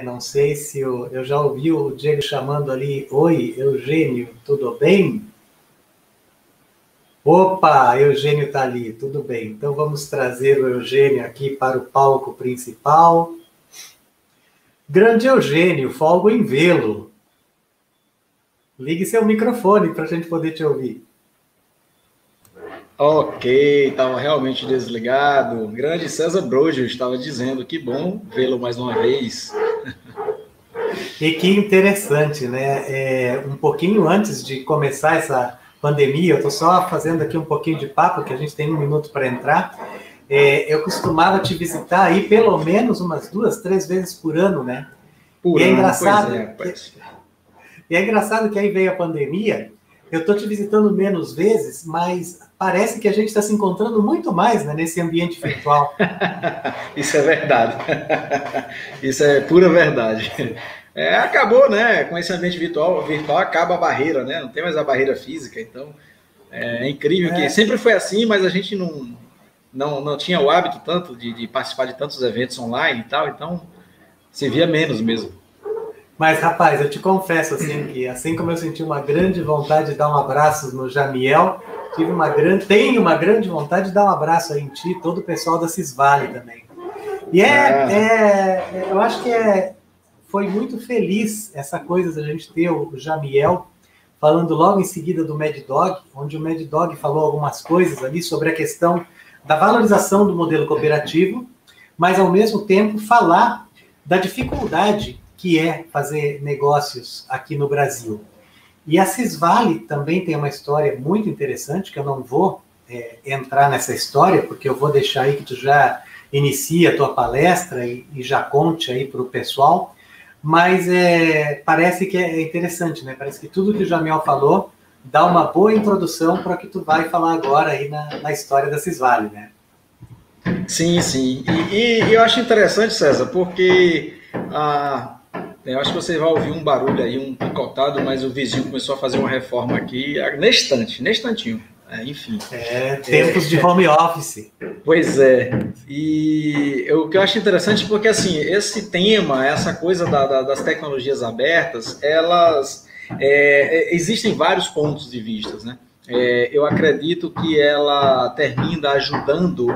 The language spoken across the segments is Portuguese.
Não sei se eu já ouvi o Diego chamando ali, oi, Eugênio, tudo bem? Opa, Eugênio está ali, tudo bem. Então vamos trazer o Eugênio aqui para o palco principal. Grande Eugênio, folgo em vê-lo. Ligue seu microfone para a gente poder te ouvir. Ok, estava realmente desligado. Grande César Brojo estava dizendo, que bom vê-lo mais uma vez. E que interessante, né? Um pouquinho antes de começar essa pandemia, eu estou só fazendo aqui um pouquinho de papo, que a gente tem um minuto para entrar. Eu costumava te visitar aí pelo menos umas 2, 3 vezes por ano, né? Por e ano, é engraçado, pois é, rapaz. E é engraçado que aí veio a pandemia, eu estou te visitando menos vezes, mas parece que a gente está se encontrando muito mais, né, nesse ambiente virtual. Isso é verdade. Isso é pura verdade. Acabou, né? Com esse ambiente virtual acaba a barreira, né? Não tem mais a barreira física, então é incrível que sempre foi assim, mas a gente não tinha o hábito tanto de participar de tantos eventos online e tal, então se via menos mesmo. Mas, rapaz, eu te confesso assim que assim como eu senti uma grande vontade de dar um abraço no Jamiel, tenho uma grande vontade de dar um abraço aí em ti, todo o pessoal da Cisvale também. E eu acho que foi muito feliz essa coisa da gente ter o Jamiel falando logo em seguida do Mad Dog, onde o Mad Dog falou algumas coisas ali sobre a questão da valorização do modelo cooperativo, mas ao mesmo tempo falar da dificuldade que é fazer negócios aqui no Brasil. E a Cisvale também tem uma história muito interessante, que eu não vou entrar nessa história, porque eu vou deixar aí que tu já inicia a tua palestra e já conte aí para o pessoal, mas parece que é interessante, né? Parece que tudo que o Jamiel falou dá uma boa introdução para o que tu vai falar agora aí na história da Cisvale, né? Sim, sim. E eu acho interessante, César, porque eu acho que você vai ouvir um barulho aí, um picotado, mas o vizinho começou a fazer uma reforma aqui neste instantinho. Enfim. Tempos de home office. Pois é. E o que eu acho interessante, porque assim, esse tema, essa coisa das tecnologias abertas, elas existem vários pontos de vista, né? Eu acredito que ela termina ajudando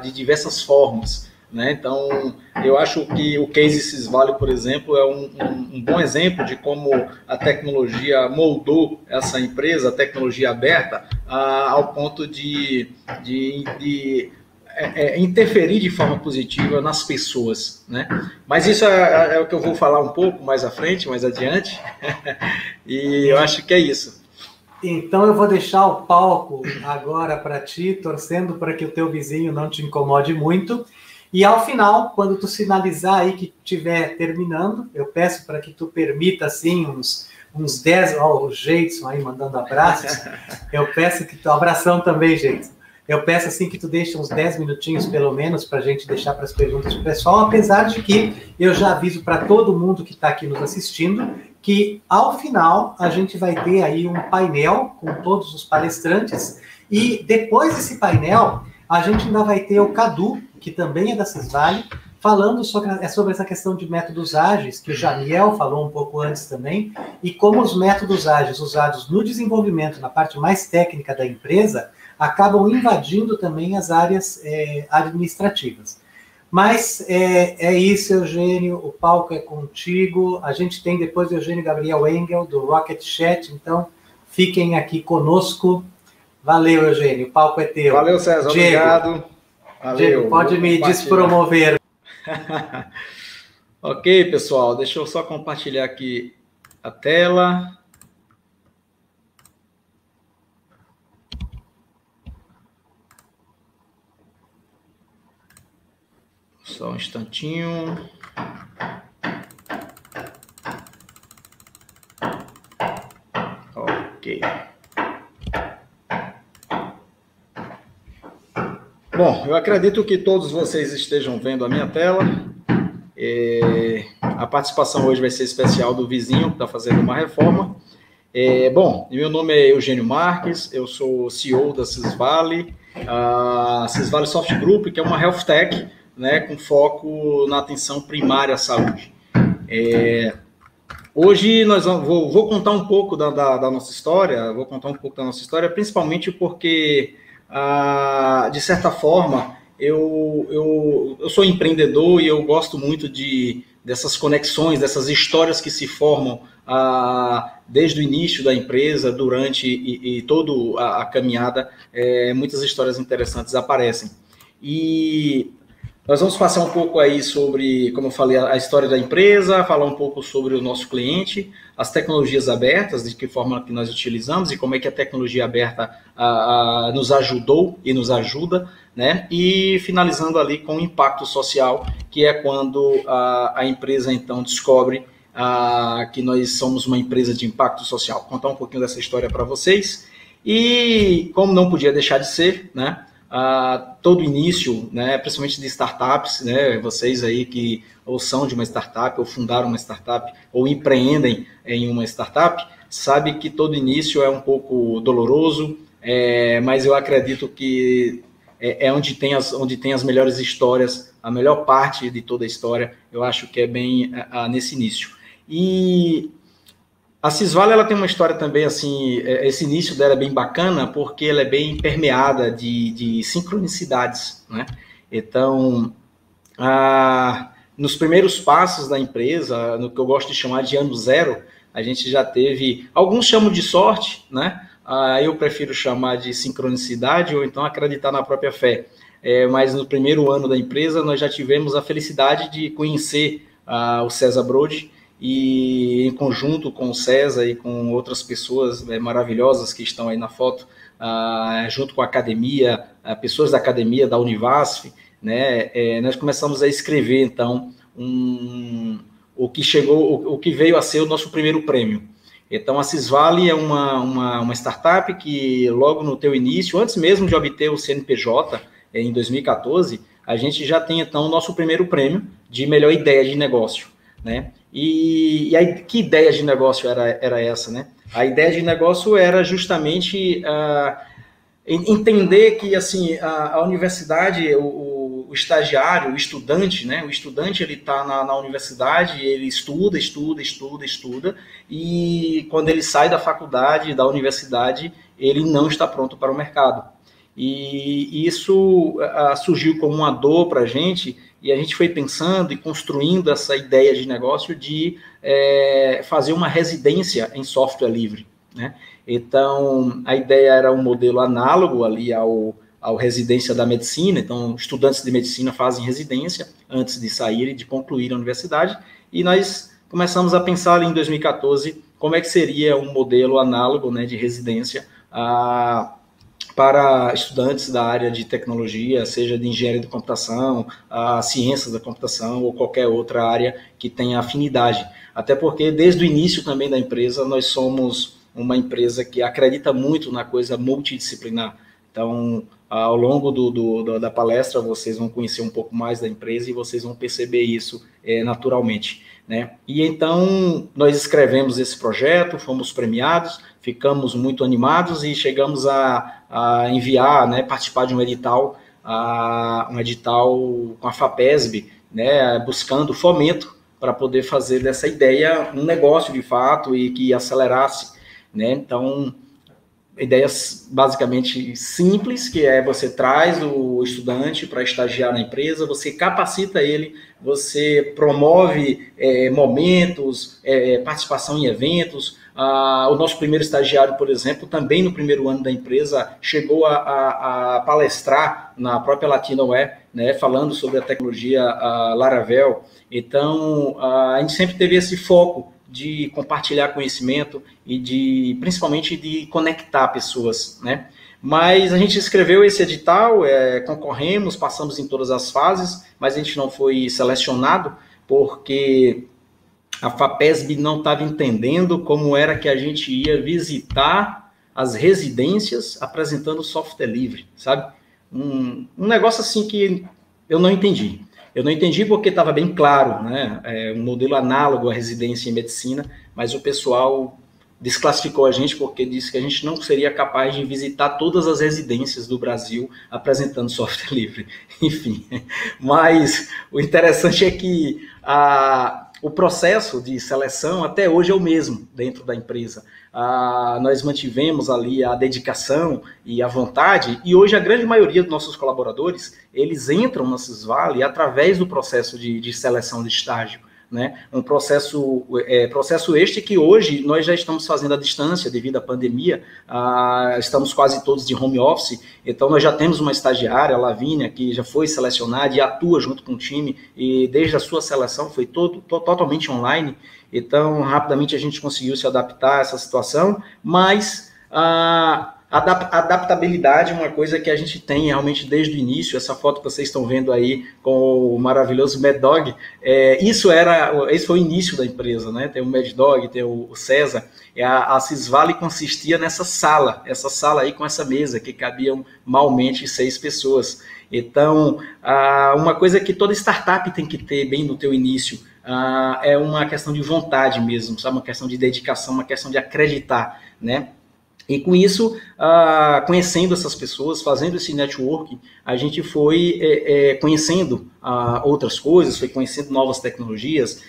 de diversas formas, né? Então, eu acho que o case Cisvale, por exemplo, é um bom exemplo de como a tecnologia moldou essa empresa, a tecnologia aberta, ao ponto de interferir de forma positiva nas pessoas, né? Mas isso é o que eu vou falar um pouco mais à frente, mais adiante, e eu acho que é isso. Então eu vou deixar o palco agora para ti, torcendo para que o teu vizinho não te incomode muito. E ao final, quando tu sinalizar aí que estiver terminando, eu peço para que tu permita assim uns 10, o Jeidson aí mandando abraços. Eu peço que tu abração também, Jeidson. Eu peço assim que tu deixe uns 10 minutinhos pelo menos para a gente deixar para as perguntas do pessoal, apesar de que eu já aviso para todo mundo que está aqui nos assistindo que ao final a gente vai ter aí um painel com todos os palestrantes e depois desse painel a gente ainda vai ter o Cadu, que também é da Cisvale, falando sobre essa questão de métodos ágeis, que o Jamiel falou um pouco antes também, e como os métodos ágeis usados no desenvolvimento, na parte mais técnica da empresa, acabam invadindo também as áreas administrativas. Mas é isso, Eugênio, o palco é contigo. A gente tem depois o Eugênio Gabriel Engel, do Rocket Chat, então fiquem aqui conosco. Valeu, Eugênio, o palco é teu. Valeu, César, Diego, obrigado. Valeu, Diego, pode me despromover. Ok, pessoal, deixa eu só compartilhar aqui a tela. Só um instantinho. Ok. Bom, eu acredito que todos vocês estejam vendo a minha tela. A participação hoje vai ser especial do vizinho que está fazendo uma reforma. Bom, meu nome é Eugênio Marques, eu sou CEO da Cisvale, a Cisvale Soft Group, que é uma health tech né, com foco na atenção primária à saúde. Hoje vou contar um pouco da nossa história, principalmente porque, de certa forma, eu sou empreendedor e eu gosto muito dessas conexões, dessas histórias que se formam desde o início da empresa, durante e toda a caminhada. Muitas histórias interessantes aparecem. E nós vamos passar um pouco aí sobre, como eu falei, a história da empresa, falar um pouco sobre o nosso cliente, as tecnologias abertas, de que forma que nós utilizamos e como é que a tecnologia aberta nos ajudou e nos ajuda, né? E finalizando ali com o impacto social, que é quando a empresa então descobre que nós somos uma empresa de impacto social. Vou contar um pouquinho dessa história para vocês. E como não podia deixar de ser, né? Todo início, né, principalmente de startups, né, vocês aí que ou são de uma startup, ou fundaram uma startup, ou empreendem em uma startup, sabe que todo início é um pouco doloroso, mas eu acredito que é onde tem as melhores histórias, a melhor parte de toda a história, eu acho que é bem nesse início. E a Cisvale, ela tem uma história também, assim, esse início dela é bem bacana, porque ela é bem permeada de sincronicidades, né? Então, nos primeiros passos da empresa, no que eu gosto de chamar de ano zero, a gente já teve, alguns chamam de sorte, né? Eu prefiro chamar de sincronicidade ou então acreditar na própria fé. Mas no primeiro ano da empresa, nós já tivemos a felicidade de conhecer o César Brode, e em conjunto com o César e com outras pessoas maravilhosas que estão aí na foto, junto com a academia, pessoas da academia, da Univasf, né, nós começamos a escrever, então, o que veio a ser o nosso primeiro prêmio. Então, a Cisvale é uma startup que, logo no teu início, antes mesmo de obter o CNPJ, em 2014, a gente já tem, então, o nosso primeiro prêmio de melhor ideia de negócio, né? E aí, que ideia de negócio era essa, né? A ideia de negócio era justamente entender que, assim, a universidade, o estagiário, o estudante, né? O estudante, ele está na universidade, ele estuda, e quando ele sai da faculdade, da universidade, ele não está pronto para o mercado. E isso surgiu como uma dor para a gente, e a gente foi pensando e construindo essa ideia de negócio de fazer uma residência em software livre, né? Então, a ideia era um modelo análogo ali ao residência da medicina. Então, estudantes de medicina fazem residência antes de sair e de concluir a universidade, e nós começamos a pensar ali em 2014 como é que seria um modelo análogo, né, de residência para estudantes da área de tecnologia, seja de engenharia de computação, ciências da computação ou qualquer outra área que tenha afinidade. Até porque, desde o início também da empresa, nós somos uma empresa que acredita muito na coisa multidisciplinar. Então, ao longo da palestra, vocês vão conhecer um pouco mais da empresa e vocês vão perceber isso naturalmente, né? E então, nós escrevemos esse projeto, fomos premiados, ficamos muito animados e chegamos a enviar, né, participar de um edital com a FAPESB, né, buscando fomento para poder fazer dessa ideia um negócio de fato e que acelerasse, né? Então, ideias basicamente simples, que é você traz o estudante para estagiar na empresa, você capacita ele, você promove momentos, participação em eventos. O nosso primeiro estagiário, por exemplo, também no primeiro ano da empresa, chegou a palestrar na própria Latinoware, né, falando sobre a tecnologia Laravel. Então, a gente sempre teve esse foco de compartilhar conhecimento e principalmente de conectar pessoas, né? Mas a gente escreveu esse edital, concorremos, passamos em todas as fases, mas a gente não foi selecionado porque a FAPESB não estava entendendo como era que a gente ia visitar as residências apresentando software livre, sabe? Um negócio assim que eu não entendi. Eu não entendi porque estava bem claro, né? Um modelo análogo à residência em medicina, mas o pessoal desclassificou a gente porque disse que a gente não seria capaz de visitar todas as residências do Brasil apresentando software livre. Enfim, mas o interessante é que o processo de seleção até hoje é o mesmo dentro da empresa. Nós mantivemos ali a dedicação e a vontade, e hoje a grande maioria dos nossos colaboradores, eles entram na Sysvale através do processo de seleção de estágio, né? Um processo este que hoje nós já estamos fazendo à distância devido à pandemia, estamos quase todos de home office, então nós já temos uma estagiária, a Lavínia, que já foi selecionada e atua junto com o time, e desde a sua seleção foi totalmente online, então rapidamente a gente conseguiu se adaptar a essa situação, mas a adaptabilidade é uma coisa que a gente tem realmente desde o início. Essa foto que vocês estão vendo aí com o maravilhoso Mad Dog, esse foi o início da empresa, né? Tem o Mad Dog, tem o César, a Sysvale consistia nessa sala, aí com essa mesa, que cabiam malmente 6 pessoas. Então, uma coisa que toda startup tem que ter bem no teu início, é uma questão de vontade mesmo, sabe? Uma questão de dedicação, uma questão de acreditar, né? E com isso, conhecendo essas pessoas, fazendo esse networking, a gente foi conhecendo outras coisas, foi conhecendo novas tecnologias,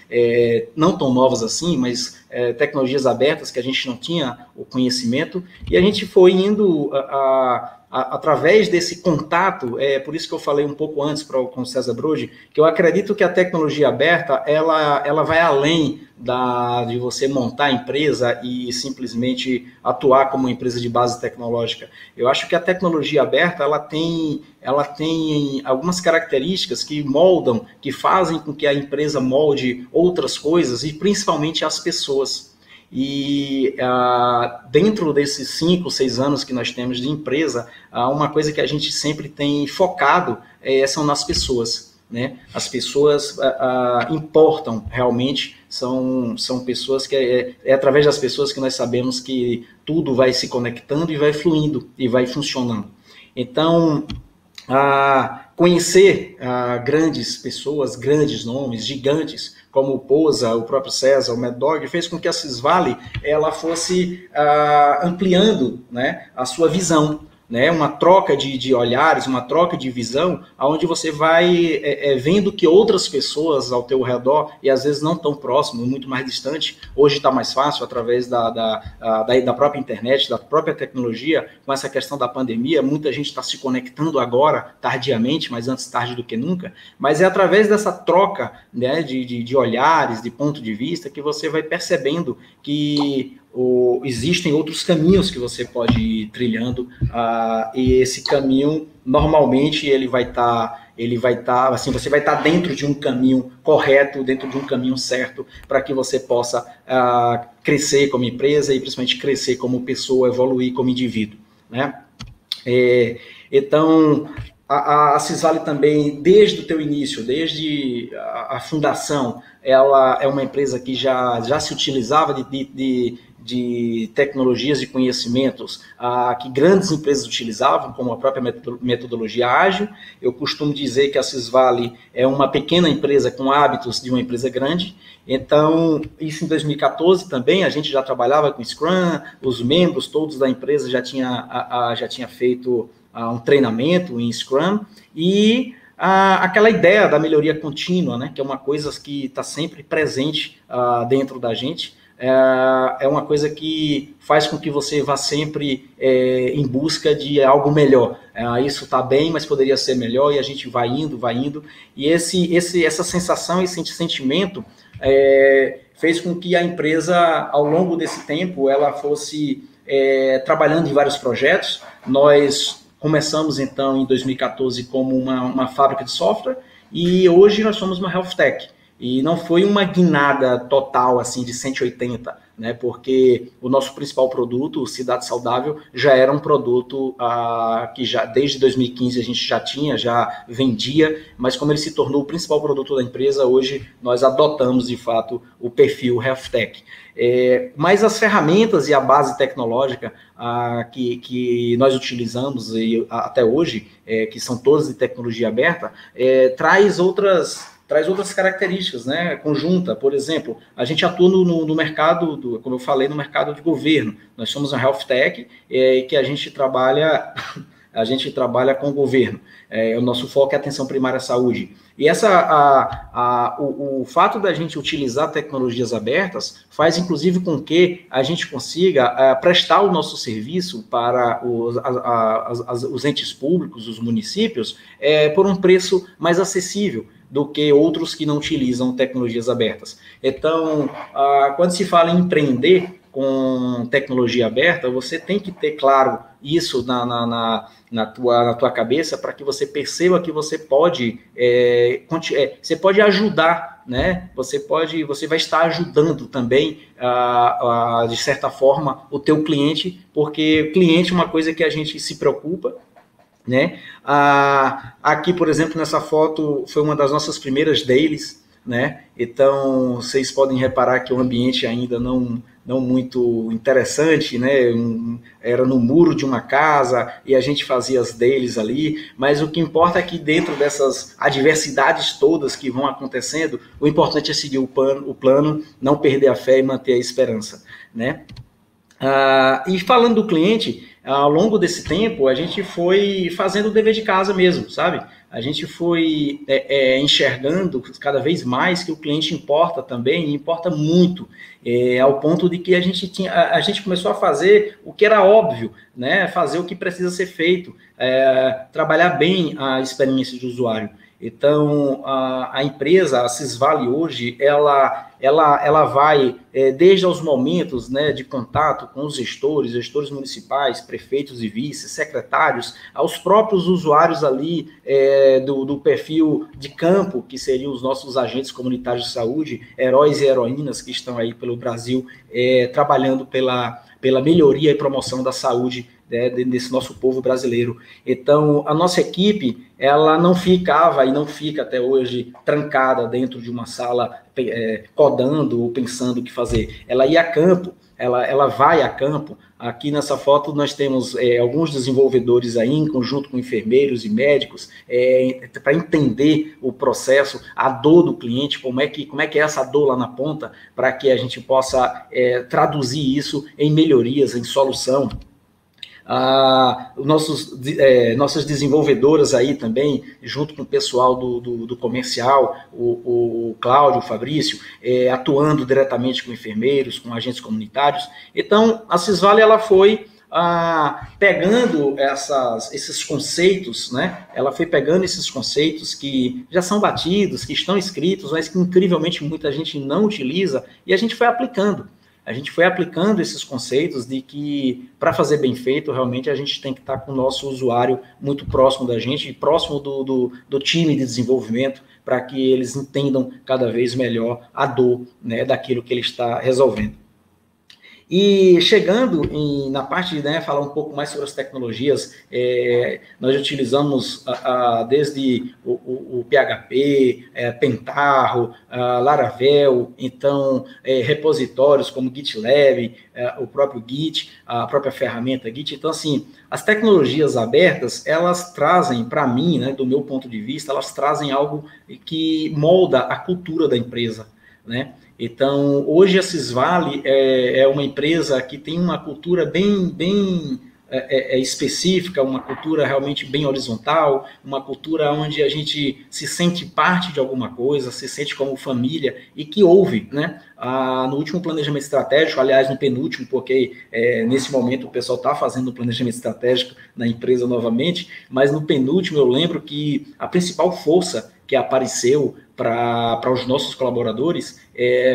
não tão novas assim, mas tecnologias abertas que a gente não tinha o conhecimento, e a gente foi indo através desse contato, por isso que eu falei um pouco antes com o César Brode, que eu acredito que a tecnologia aberta, ela vai além de você montar a empresa e simplesmente atuar como uma empresa de base tecnológica. Eu acho que a tecnologia aberta, ela tem algumas características que moldam, que fazem com que a empresa molde outras coisas e principalmente as pessoas. E dentro desses 5, 6 anos que nós temos de empresa, uma coisa que a gente sempre tem focado são nas pessoas, né? As pessoas importam realmente, são pessoas que é através das pessoas que nós sabemos que tudo vai se conectando e vai fluindo e vai funcionando. Então, conhecer grandes pessoas, grandes nomes, gigantes, como o Posa, o próprio César, o Mad Dog, fez com que a Sysvale ela fosse ampliando, né, a sua visão, né, uma troca de olhares, uma troca de visão, onde você vai vendo que outras pessoas ao teu redor, e às vezes não tão próximo, muito mais distante, hoje está mais fácil através da própria internet, da própria tecnologia, com essa questão da pandemia, muita gente está se conectando agora, tardiamente, mas antes tarde do que nunca, mas é através dessa troca, né, de olhares, de ponto de vista, que você vai percebendo que existem outros caminhos que você pode ir trilhando, e esse caminho, normalmente, ele vai estar, assim, você vai estar dentro de um caminho correto, dentro de um caminho certo, para que você possa crescer como empresa e principalmente crescer como pessoa, evoluir como indivíduo, né? Então, a Sysvale também, desde o teu início, desde a fundação, ela é uma empresa que já se utilizava de tecnologias e conhecimentos que grandes empresas utilizavam, como a própria metodologia ágil. Eu costumo dizer que a Sysvale é uma pequena empresa com hábitos de uma empresa grande. Então, isso em 2014 também, a gente já trabalhava com Scrum, os membros todos da empresa já tinha feito um treinamento em Scrum, e aquela ideia da melhoria contínua, né, que é uma coisa que está sempre presente dentro da gente, é uma coisa que faz com que você vá sempre em busca de algo melhor. Isso está bem, mas poderia ser melhor, e a gente vai indo, e essa sensação, esse sentimento fez com que a empresa, ao longo desse tempo, ela fosse trabalhando em vários projetos. Nós começamos, então, em 2014 como uma fábrica de software, e hoje nós somos uma health tech. E não foi uma guinada total assim de 180, né? Porque o nosso principal produto, o Cidade Saudável, já era um produto que já desde 2015 a gente já vendia, mas como ele se tornou o principal produto da empresa, hoje nós adotamos de fato o perfil Health Tech. Mas as ferramentas e a base tecnológica que nós utilizamos até hoje, que são todas de tecnologia aberta, traz outras traz outras características, né, conjunta. Por exemplo, a gente atua no mercado, como eu falei, no mercado de governo. Nós somos uma health tech que a gente trabalha com o governo. O nosso foco é atenção primária à saúde. E o fato da gente utilizar tecnologias abertas faz, inclusive, com que a gente consiga prestar o nosso serviço para os entes públicos, os municípios, por um preço mais acessível do que outros que não utilizam tecnologias abertas. Então, quando se fala em empreender com tecnologia aberta, você tem que ter claro isso na tua cabeça, para que você perceba que você pode ajudar, né? Você vai estar ajudando também, de certa forma, o teu cliente, porque cliente é uma coisa que a gente se preocupa, né? Aqui, por exemplo, nessa foto, foi uma das nossas primeiras dailies, né? Então, vocês podem reparar que o ambiente ainda não muito interessante, né? Era no muro de uma casa e a gente fazia as dailies ali, mas o que importa é que dentro dessas adversidades todas que vão acontecendo, o importante é seguir o plano, não perder a fé e manter a esperança, né? E falando do cliente, ao longo desse tempo, a gente foi fazendo o dever de casa mesmo, sabe? A gente foi enxergando cada vez mais que o cliente importa também, importa muito, ao ponto de que a gente começou a fazer o que era óbvio, né? Fazer o que precisa ser feito, trabalhar bem a experiência de usuário. Então, a empresa, a Sysvale hoje, ela vai, desde os momentos, né, de contato com os gestores municipais, prefeitos e vices, secretários, aos próprios usuários ali do perfil de campo, que seriam os nossos agentes comunitários de saúde, heróis e heroínas que estão aí pelo Brasil, trabalhando pela melhoria e promoção da saúde desse nosso povo brasileiro. Então, a nossa equipe, ela não ficava e não fica até hoje trancada dentro de uma sala codando ou pensando o que fazer. Ela ia a campo, ela vai a campo. Aqui nessa foto nós temos alguns desenvolvedores aí, em conjunto com enfermeiros e médicos, para entender o processo, a dor do cliente, como é que é essa dor lá na ponta, para que a gente possa traduzir isso em melhorias, em solução. Nossas desenvolvedoras aí também, junto com o pessoal do comercial, o Cláudio, o Fabrício, atuando diretamente com enfermeiros, com agentes comunitários. Então, a Sysvale, ela foi pegando esses conceitos, né? Ela foi pegando esses conceitos que já são batidos, que estão escritos, mas que incrivelmente muita gente não utiliza, e a gente foi aplicando. A gente foi aplicando esses conceitos de que, para fazer bem feito, realmente a gente tem que estar com o nosso usuário muito próximo da gente, próximo do time de desenvolvimento, para que eles entendam cada vez melhor a dor, né, daquilo que ele está resolvendo. E chegando na parte de, né, falar um pouco mais sobre as tecnologias, nós utilizamos desde o PHP, Pentaho, Laravel, então repositórios como GitLab, o próprio Git, a própria ferramenta Git. Então, assim, as tecnologias abertas, elas trazem, para mim, né, do meu ponto de vista, elas trazem algo que molda a cultura da empresa, né? Então, hoje a Sysvale é uma empresa que tem uma cultura bem específica, uma cultura realmente bem horizontal, uma cultura onde a gente se sente parte de alguma coisa, se sente como família e que ouve, né? No último planejamento estratégico, aliás, no penúltimo, porque nesse momento o pessoal está fazendo o planejamento estratégico na empresa novamente, mas no penúltimo eu lembro que a principal força que apareceu para os nossos colaboradores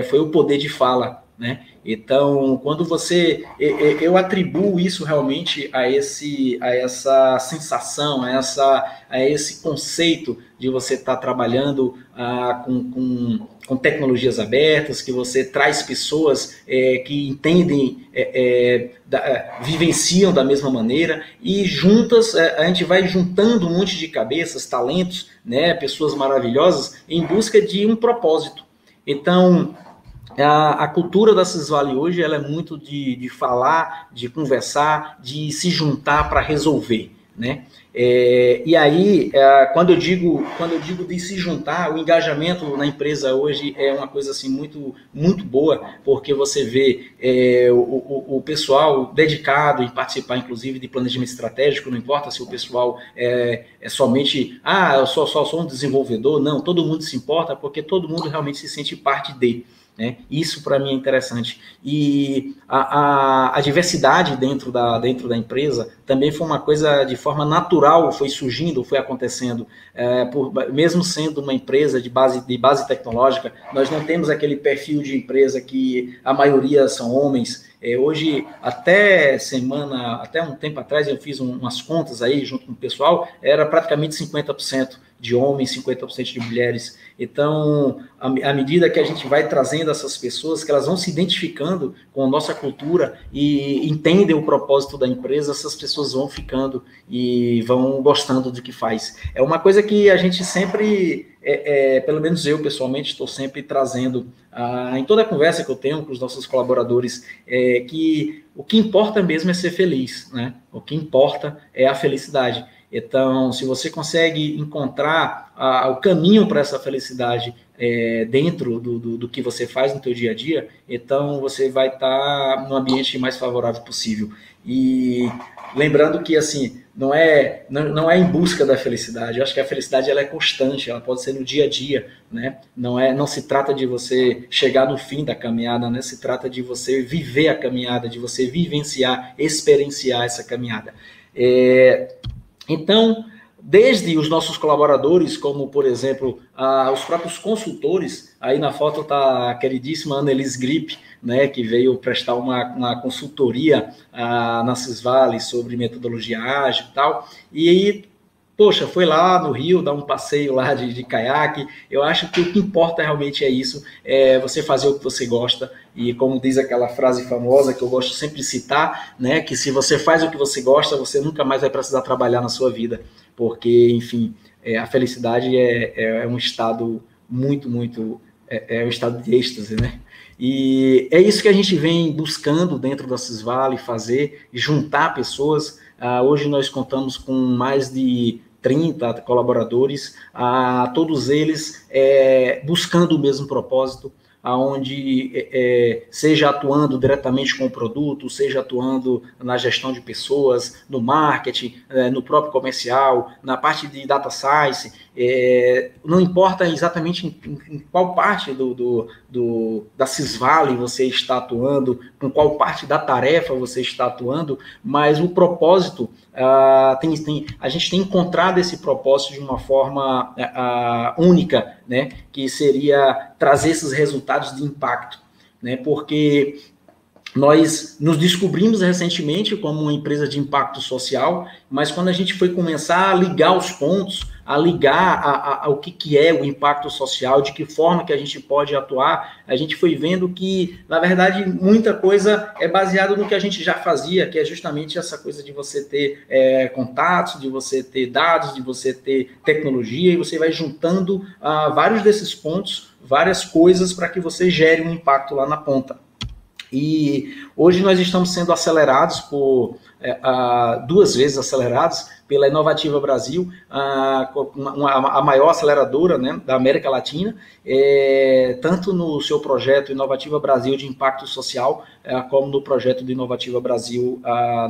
foi o poder de fala, né? Então, quando eu atribuo isso realmente a essa sensação, a esse conceito de você estar trabalhando com tecnologias abertas, que você traz pessoas que entendem, vivenciam da mesma maneira, e juntas a gente vai juntando um monte de cabeças, talentos, né, pessoas maravilhosas, em busca de um propósito. Então, a cultura da Sysvale hoje, ela é muito de falar, de conversar, de se juntar para resolver, né? E aí, quando eu digo de se juntar, o engajamento na empresa hoje é uma coisa assim muito, muito boa, porque você vê o pessoal dedicado em participar, inclusive, de planejamento estratégico. Não importa se o pessoal é somente, eu só sou um desenvolvedor. Não, todo mundo se importa, porque todo mundo realmente se sente parte de. Né? Isso para mim é interessante. E a diversidade dentro da empresa também foi uma coisa de forma natural, foi surgindo, foi acontecendo. Mesmo sendo uma empresa de base tecnológica, nós não temos aquele perfil de empresa que a maioria são homens. Hoje, até um tempo atrás, eu fiz umas contas aí junto com o pessoal, era praticamente 50% de homens, 50% de mulheres. Então, à medida que a gente vai trazendo essas pessoas, que elas vão se identificando com a nossa cultura e entendem o propósito da empresa, essas pessoas vão ficando e vão gostando do que faz. É uma coisa que a gente sempre, pelo menos eu pessoalmente, estou sempre trazendo em toda a conversa que eu tenho com os nossos colaboradores, que o que importa mesmo é ser feliz, né? O que importa é a felicidade. Então, se você consegue encontrar o caminho para essa felicidade dentro do que você faz no teu dia a dia, então você vai estar no ambiente mais favorável possível. E lembrando que, assim, não é em busca da felicidade. Eu acho que a felicidade ela é constante, ela pode ser no dia a dia, né? Não se trata de você chegar no fim da caminhada, né? Se trata de você viver a caminhada, de você vivenciar, experienciar essa caminhada. Então, desde os nossos colaboradores, como, por exemplo, os próprios consultores, aí na foto está a queridíssima Annelise Grip, né, que veio prestar uma consultoria na Cisvale sobre metodologia ágil e tal, e aí, poxa, foi lá no Rio dar um passeio lá de caiaque. Eu acho que o que importa realmente é isso, você fazer o que você gosta, e como diz aquela frase famosa que eu gosto sempre de citar, né, que se você faz o que você gosta, você nunca mais vai precisar trabalhar na sua vida, porque, enfim, a felicidade é um estado muito, muito, um estado de êxtase, né? E é isso que a gente vem buscando dentro da Cisvale, fazer, juntar pessoas. Hoje nós contamos com mais de 30 colaboradores, todos eles buscando o mesmo propósito, onde seja atuando diretamente com o produto, seja atuando na gestão de pessoas, no marketing, no próprio comercial, na parte de data science, não importa exatamente em qual parte da Cisvale você está atuando, com qual parte da tarefa você está atuando, mas o propósito, a gente tem encontrado esse propósito de uma forma única, né, que seria trazer esses resultados de impacto, né, porque nós nos descobrimos recentemente como uma empresa de impacto social, mas quando a gente foi começar a ligar os pontos, a ligar ao que é o impacto social, de que forma que a gente pode atuar, a gente foi vendo que, na verdade, muita coisa é baseada no que a gente já fazia, que é justamente essa coisa de você ter contatos, de você ter dados, de você ter tecnologia, e você vai juntando vários desses pontos, várias coisas para que você gere um impacto lá na ponta. E hoje nós estamos sendo acelerados duas vezes acelerados pela Inovativa Brasil, a maior aceleradora, né, da América Latina, tanto no seu projeto Inovativa Brasil de impacto social, como no projeto de Inovativa Brasil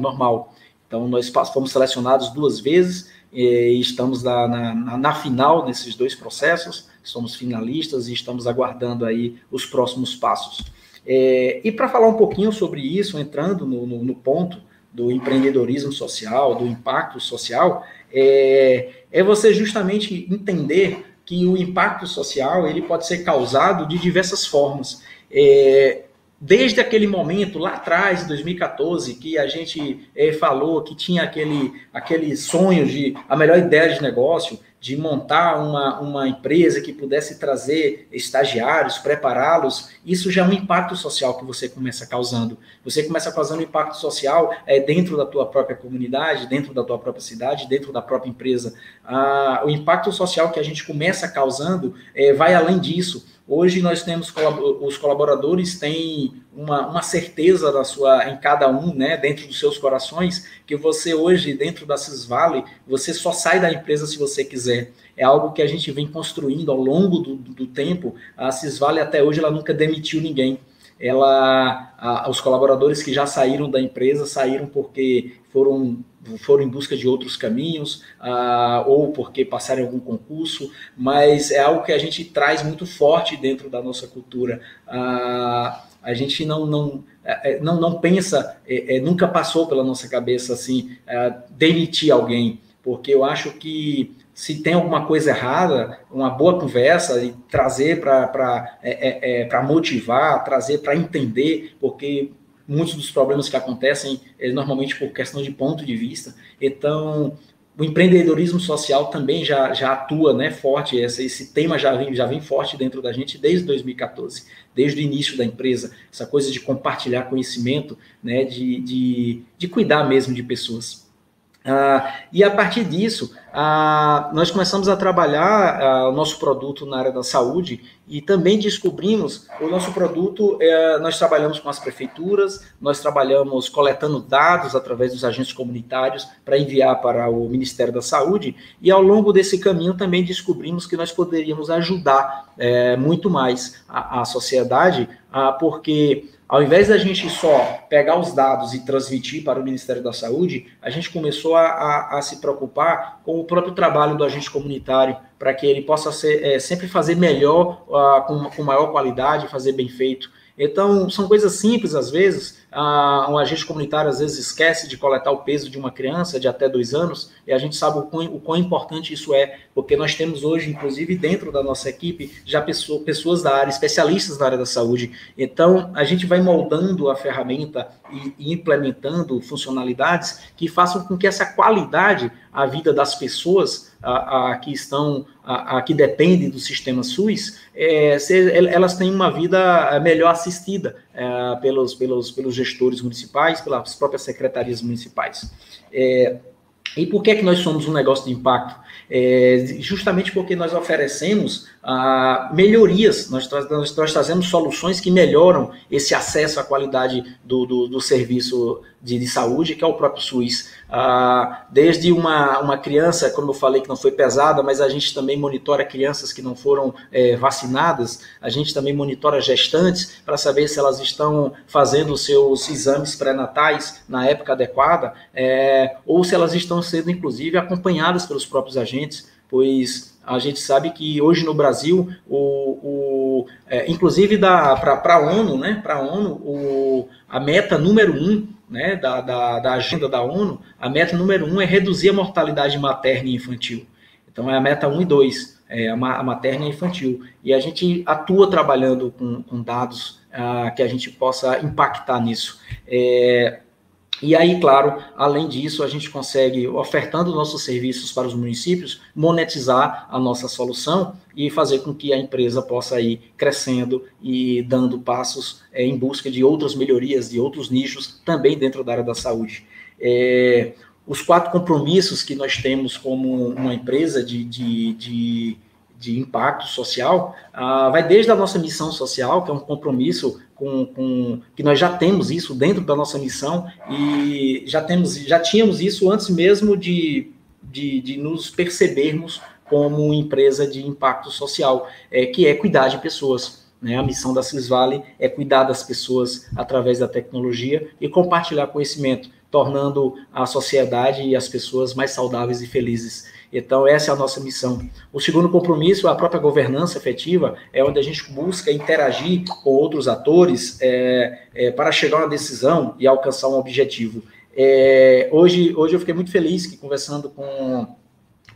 normal. Então, nós fomos selecionados duas vezes e estamos na final desses dois processos, somos finalistas e estamos aguardando aí os próximos passos. E para falar um pouquinho sobre isso, entrando no ponto do empreendedorismo social, do impacto social, é você justamente entender que o impacto social ele pode ser causado de diversas formas. Desde aquele momento, lá atrás, em 2014, que a gente falou que tinha aquele sonho de a melhor ideia de negócio, de montar uma empresa que pudesse trazer estagiários, prepará-los, isso já é um impacto social que você começa causando. Você começa causando impacto social dentro da tua própria comunidade, dentro da tua própria cidade, dentro da própria empresa. O impacto social que a gente começa causando vai além disso. Hoje nós temos, os colaboradores têm uma certeza em cada um, né, dentro dos seus corações, que você hoje, dentro da Sysvally, você só sai da empresa se você quiser. É algo que a gente vem construindo ao longo do tempo. A Sysvally até hoje ela nunca demitiu ninguém. Os colaboradores que já saíram da empresa saíram porque foram em busca de outros caminhos, ou porque passaram em algum concurso, mas é algo que a gente traz muito forte dentro da nossa cultura. A gente não pensa, nunca passou pela nossa cabeça assim, demitir alguém, porque eu acho que se tem alguma coisa errada, uma boa conversa e trazer para motivar, trazer para entender, porque muitos dos problemas que acontecem normalmente por questão de ponto de vista. Então, o empreendedorismo social também já atua, né, forte, esse tema já vem forte dentro da gente desde 2014, desde o início da empresa, essa coisa de compartilhar conhecimento, né, de cuidar mesmo de pessoas. E a partir disso, nós começamos a trabalhar o nosso produto na área da saúde e também descobrimos o nosso produto, nós trabalhamos com as prefeituras, nós trabalhamos coletando dados através dos agentes comunitários para enviar para o Ministério da Saúde, e ao longo desse caminho também descobrimos que nós poderíamos ajudar muito mais a sociedade, porque ao invés da gente só pegar os dados e transmitir para o Ministério da Saúde, a gente começou a se preocupar com o próprio trabalho do agente comunitário, para que ele possa sempre fazer melhor, com maior qualidade, fazer bem feito. Então, são coisas simples às vezes. Um agente comunitário às vezes esquece de coletar o peso de uma criança de até 2 anos, e a gente sabe o quão importante isso é, porque nós temos hoje, inclusive dentro da nossa equipe, já pessoas da área, especialistas na área da saúde. Então, a gente vai moldando a ferramenta e implementando funcionalidades que façam com que essa qualidade, a vida das pessoas que dependem do sistema SUS, elas tenham uma vida melhor assistida pelos gestores municipais, pelas próprias secretarias municipais. E por que nós somos um negócio de impacto? Justamente porque nós oferecemos melhorias, nós trazemos soluções que melhoram esse acesso à qualidade do serviço de saúde, que é o próprio SUS. Desde uma criança, como eu falei, que não foi pesada, mas a gente também monitora crianças que não foram vacinadas, a gente também monitora gestantes para saber se elas estão fazendo os seus exames pré-natais na época adequada, ou se elas estão sendo, inclusive, acompanhadas pelos próprios agentes, pois a gente sabe que hoje no Brasil, inclusive para a ONU, né, a meta número 1, né, da agenda da ONU, a meta número 1 é reduzir a mortalidade materna e infantil. Então é a meta 1 e 2, a materna e infantil. E a gente atua trabalhando com dados que a gente possa impactar nisso. E aí, claro, além disso, a gente consegue, ofertando nossos serviços para os municípios, monetizar a nossa solução e fazer com que a empresa possa ir crescendo e dando passos em busca de outras melhorias, de outros nichos, também dentro da área da saúde. Os 4 compromissos que nós temos como uma empresa de impacto social, vai desde a nossa missão social, que é um compromisso que nós já temos isso dentro da nossa missão, e já tínhamos isso antes mesmo de nos percebermos como empresa de impacto social, que é cuidar de pessoas. Né? A missão da Sysvally é cuidar das pessoas através da tecnologia e compartilhar conhecimento, tornando a sociedade e as pessoas mais saudáveis e felizes. Então, essa é a nossa missão. O segundo compromisso é a própria governança efetiva, é onde a gente busca interagir com outros atores para chegar a uma decisão e alcançar um objetivo. Hoje eu fiquei muito feliz que, conversando com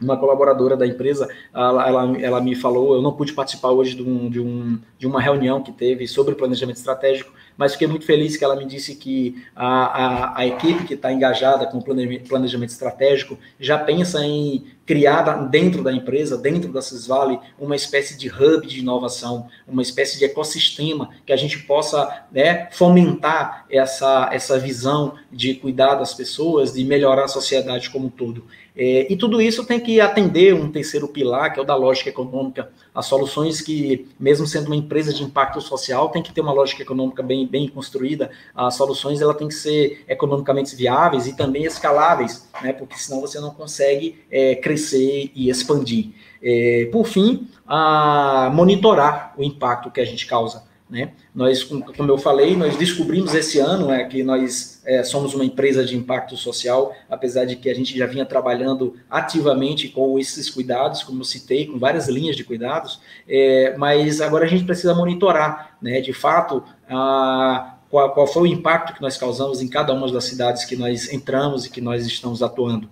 uma colaboradora da empresa, ela me falou, eu não pude participar hoje de uma reunião que teve sobre planejamento estratégico, mas fiquei muito feliz que ela me disse que a equipe que está engajada com o planejamento estratégico já pensa em criar dentro da empresa, dentro da Sysvale, uma espécie de hub de inovação, uma espécie de ecossistema que a gente possa, né, fomentar essa visão de cuidar das pessoas, de melhorar a sociedade como um todo. E tudo isso tem que atender um terceiro pilar, que é o da lógica econômica. As soluções que, mesmo sendo uma empresa de impacto social, tem que ter uma lógica econômica bem construída. As soluções ela tem que ser economicamente viáveis e também escaláveis, né? Porque senão você não consegue crescer e expandir. Por fim, monitorar o impacto que a gente causa, né? Nós, como eu falei, nós descobrimos esse ano que nós somos uma empresa de impacto social, apesar de que a gente já vinha trabalhando ativamente com esses cuidados, como eu citei, com várias linhas de cuidados, mas agora a gente precisa monitorar, né, de fato, qual foi o impacto que nós causamos em cada uma das cidades que nós entramos e que nós estamos atuando.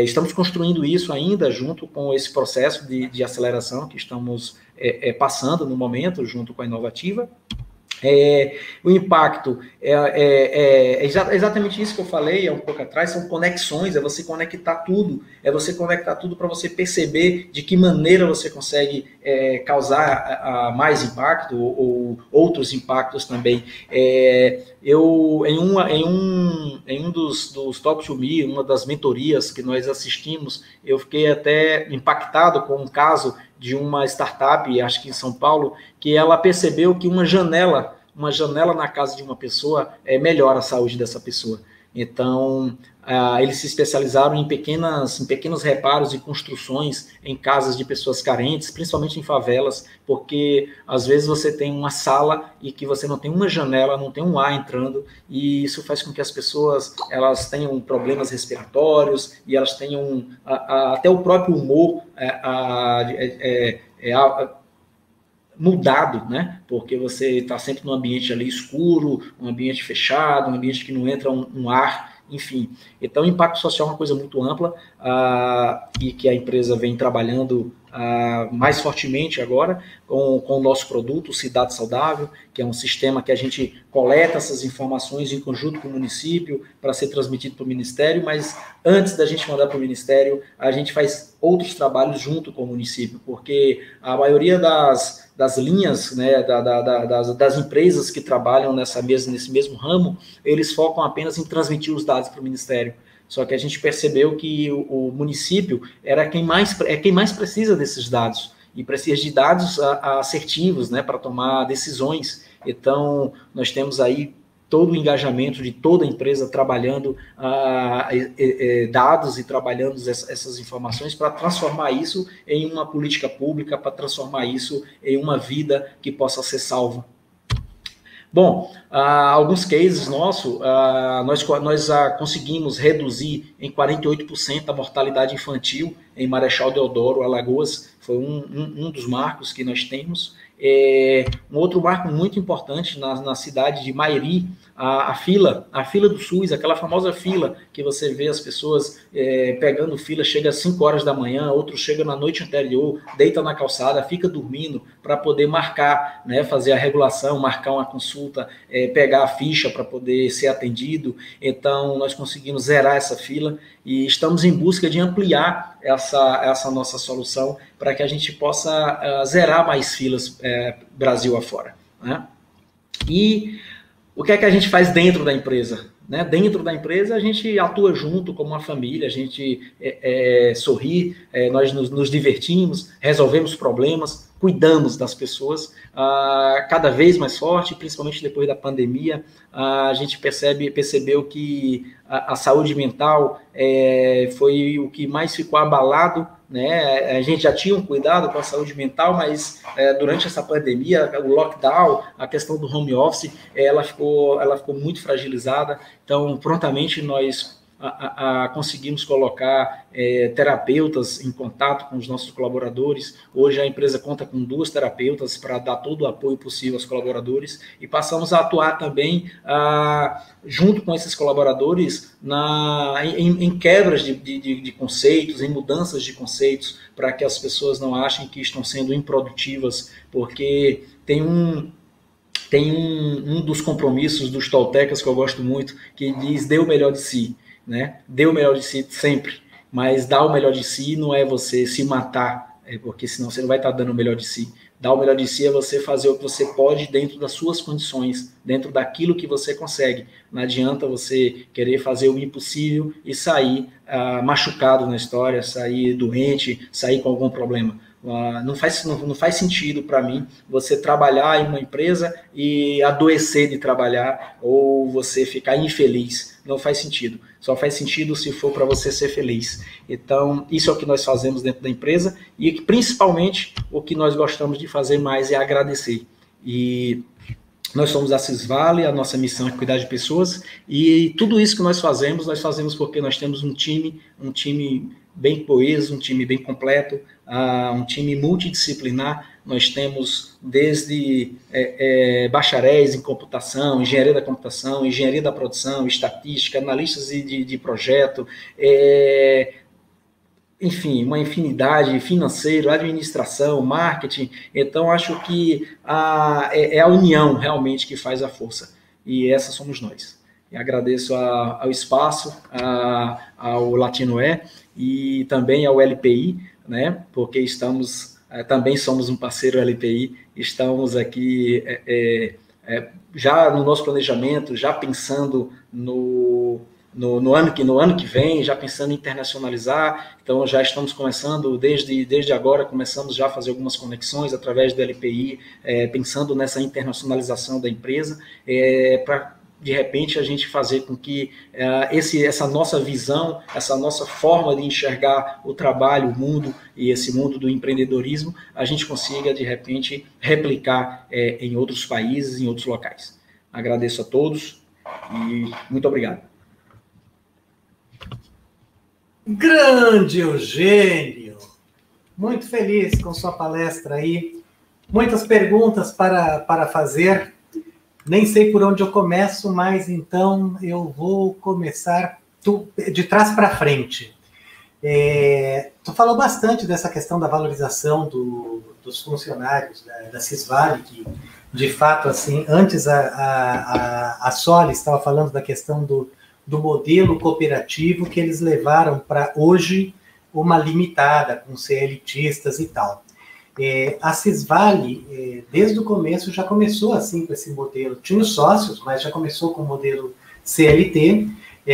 Estamos construindo isso ainda junto com esse processo de aceleração que estamos passando no momento, junto com a Inovativa. O impacto é exatamente isso que eu falei há um pouco atrás, são conexões, é você conectar tudo para você perceber de que maneira você consegue causar mais impacto ou outros impactos também. Eu, em um dos Talk to Me, uma das mentorias que nós assistimos, eu fiquei até impactado com um caso de uma startup, acho que em São Paulo, que ela percebeu que uma janela na casa de uma pessoa melhora a saúde dessa pessoa. Então, eles se especializaram em pequenos reparos e construções em casas de pessoas carentes, principalmente em favelas, porque às vezes você tem uma sala e que você não tem uma janela, não tem um ar entrando, e isso faz com que as pessoas elas tenham problemas respiratórios e elas tenham até o próprio humor mudado, né? Porque você está sempre num ambiente ali escuro, um ambiente fechado, um ambiente que não entra um ar, enfim. Então, o impacto social é uma coisa muito ampla e que a empresa vem trabalhando mais fortemente agora com o nosso produto, o Cidade Saudável, que é um sistema que a gente coleta essas informações em conjunto com o município para ser transmitido para o Ministério, mas antes da gente mandar para o Ministério, a gente faz outros trabalhos junto com o município, porque a maioria das linhas, né, das empresas que trabalham nesse mesmo ramo, eles focam apenas em transmitir os dados para o Ministério. Só que a gente percebeu que o município era quem mais precisa desses dados, e precisa de dados assertivos, né, para tomar decisões. Então, nós temos aí todo o engajamento de toda a empresa trabalhando dados e trabalhando essas informações para transformar isso em uma política pública, para transformar isso em uma vida que possa ser salva. Bom, alguns cases nossos, nós conseguimos reduzir em 48% a mortalidade infantil em Marechal Deodoro, Alagoas. Foi um dos marcos que nós temos. Um outro marco muito importante na cidade de Mairi, a fila do SUS, aquela famosa fila que você vê as pessoas pegando fila, chega às 5 horas da manhã, outros chegam na noite anterior, deita na calçada, fica dormindo para poder marcar, né, fazer a regulação, marcar uma consulta, pegar a ficha para poder ser atendido. Então, nós conseguimos zerar essa fila e estamos em busca de ampliar essa nossa solução para que a gente possa zerar mais filas Brasil afora, né? E o que é que a gente faz dentro da empresa? Né? Dentro da empresa, a gente atua junto como uma família, a gente sorri, nós nos divertimos, resolvemos problemas, cuidamos das pessoas, cada vez mais forte, principalmente depois da pandemia. A gente percebeu que a saúde mental foi o que mais ficou abalado, né? A gente já tinha um cuidado com a saúde mental, mas durante essa pandemia, o lockdown, a questão do home office, ela ficou muito fragilizada. Então, prontamente nós conseguimos colocar terapeutas em contato com os nossos colaboradores. Hoje a empresa conta com 2 terapeutas para dar todo o apoio possível aos colaboradores e passamos a atuar também junto com esses colaboradores em quebras de conceitos, em mudanças de conceitos, para que as pessoas não achem que estão sendo improdutivas, porque tem tem um dos compromissos dos toltecas que eu gosto muito, que diz: dê o melhor de si, né? Dê o melhor de si sempre, mas dar o melhor de si não é você se matar, porque senão você não vai estar dando o melhor de si. Dar o melhor de si é você fazer o que você pode dentro das suas condições, dentro daquilo que você consegue. Não adianta você querer fazer o impossível e sair machucado na história, sair doente, sair com algum problema. Não faz sentido para mim você trabalhar em uma empresa e adoecer de trabalhar ou você ficar infeliz. Não faz sentido. Só faz sentido se for para você ser feliz. Então, isso é o que nós fazemos dentro da empresa e principalmente o que nós gostamos de fazer mais é agradecer. E nós somos a Cisvale, a nossa missão é cuidar de pessoas e tudo isso que nós fazemos porque nós temos um time bem coeso, um time bem completo, um time multidisciplinar. Nós temos desde bacharéis em computação, engenharia da computação, engenharia da produção, estatística, analistas de projeto, enfim, uma infinidade, financeiro, administração, marketing. Então, acho que é a união realmente que faz a força. E essa somos nós. E agradeço ao espaço, ao Latinoé e também ao LPI, né? Porque também somos um parceiro LPI, estamos aqui já no nosso planejamento, já pensando no ano que vem, já pensando em internacionalizar. Então já estamos começando, desde agora, começamos já a fazer algumas conexões através do LPI, pensando nessa internacionalização da empresa, para de repente a gente fazer com que essa nossa visão, essa nossa forma de enxergar o trabalho, o mundo e esse mundo do empreendedorismo, a gente consiga de repente replicar em outros países, em outros locais. Agradeço a todos e muito obrigado. Grande Eugênio! Muito feliz com sua palestra aí. Muitas perguntas para fazer. Nem sei por onde eu começo, mas então eu vou começar de trás para frente. Tu falou bastante dessa questão da valorização dos funcionários da Cisvale, que de fato, assim, antes a Soli estava falando da questão do modelo cooperativo que eles levaram para hoje uma limitada, com CLTistas e tal. A Cisvale, desde o começo, já começou assim com esse modelo. Tinha os sócios, mas já começou com o modelo CLT,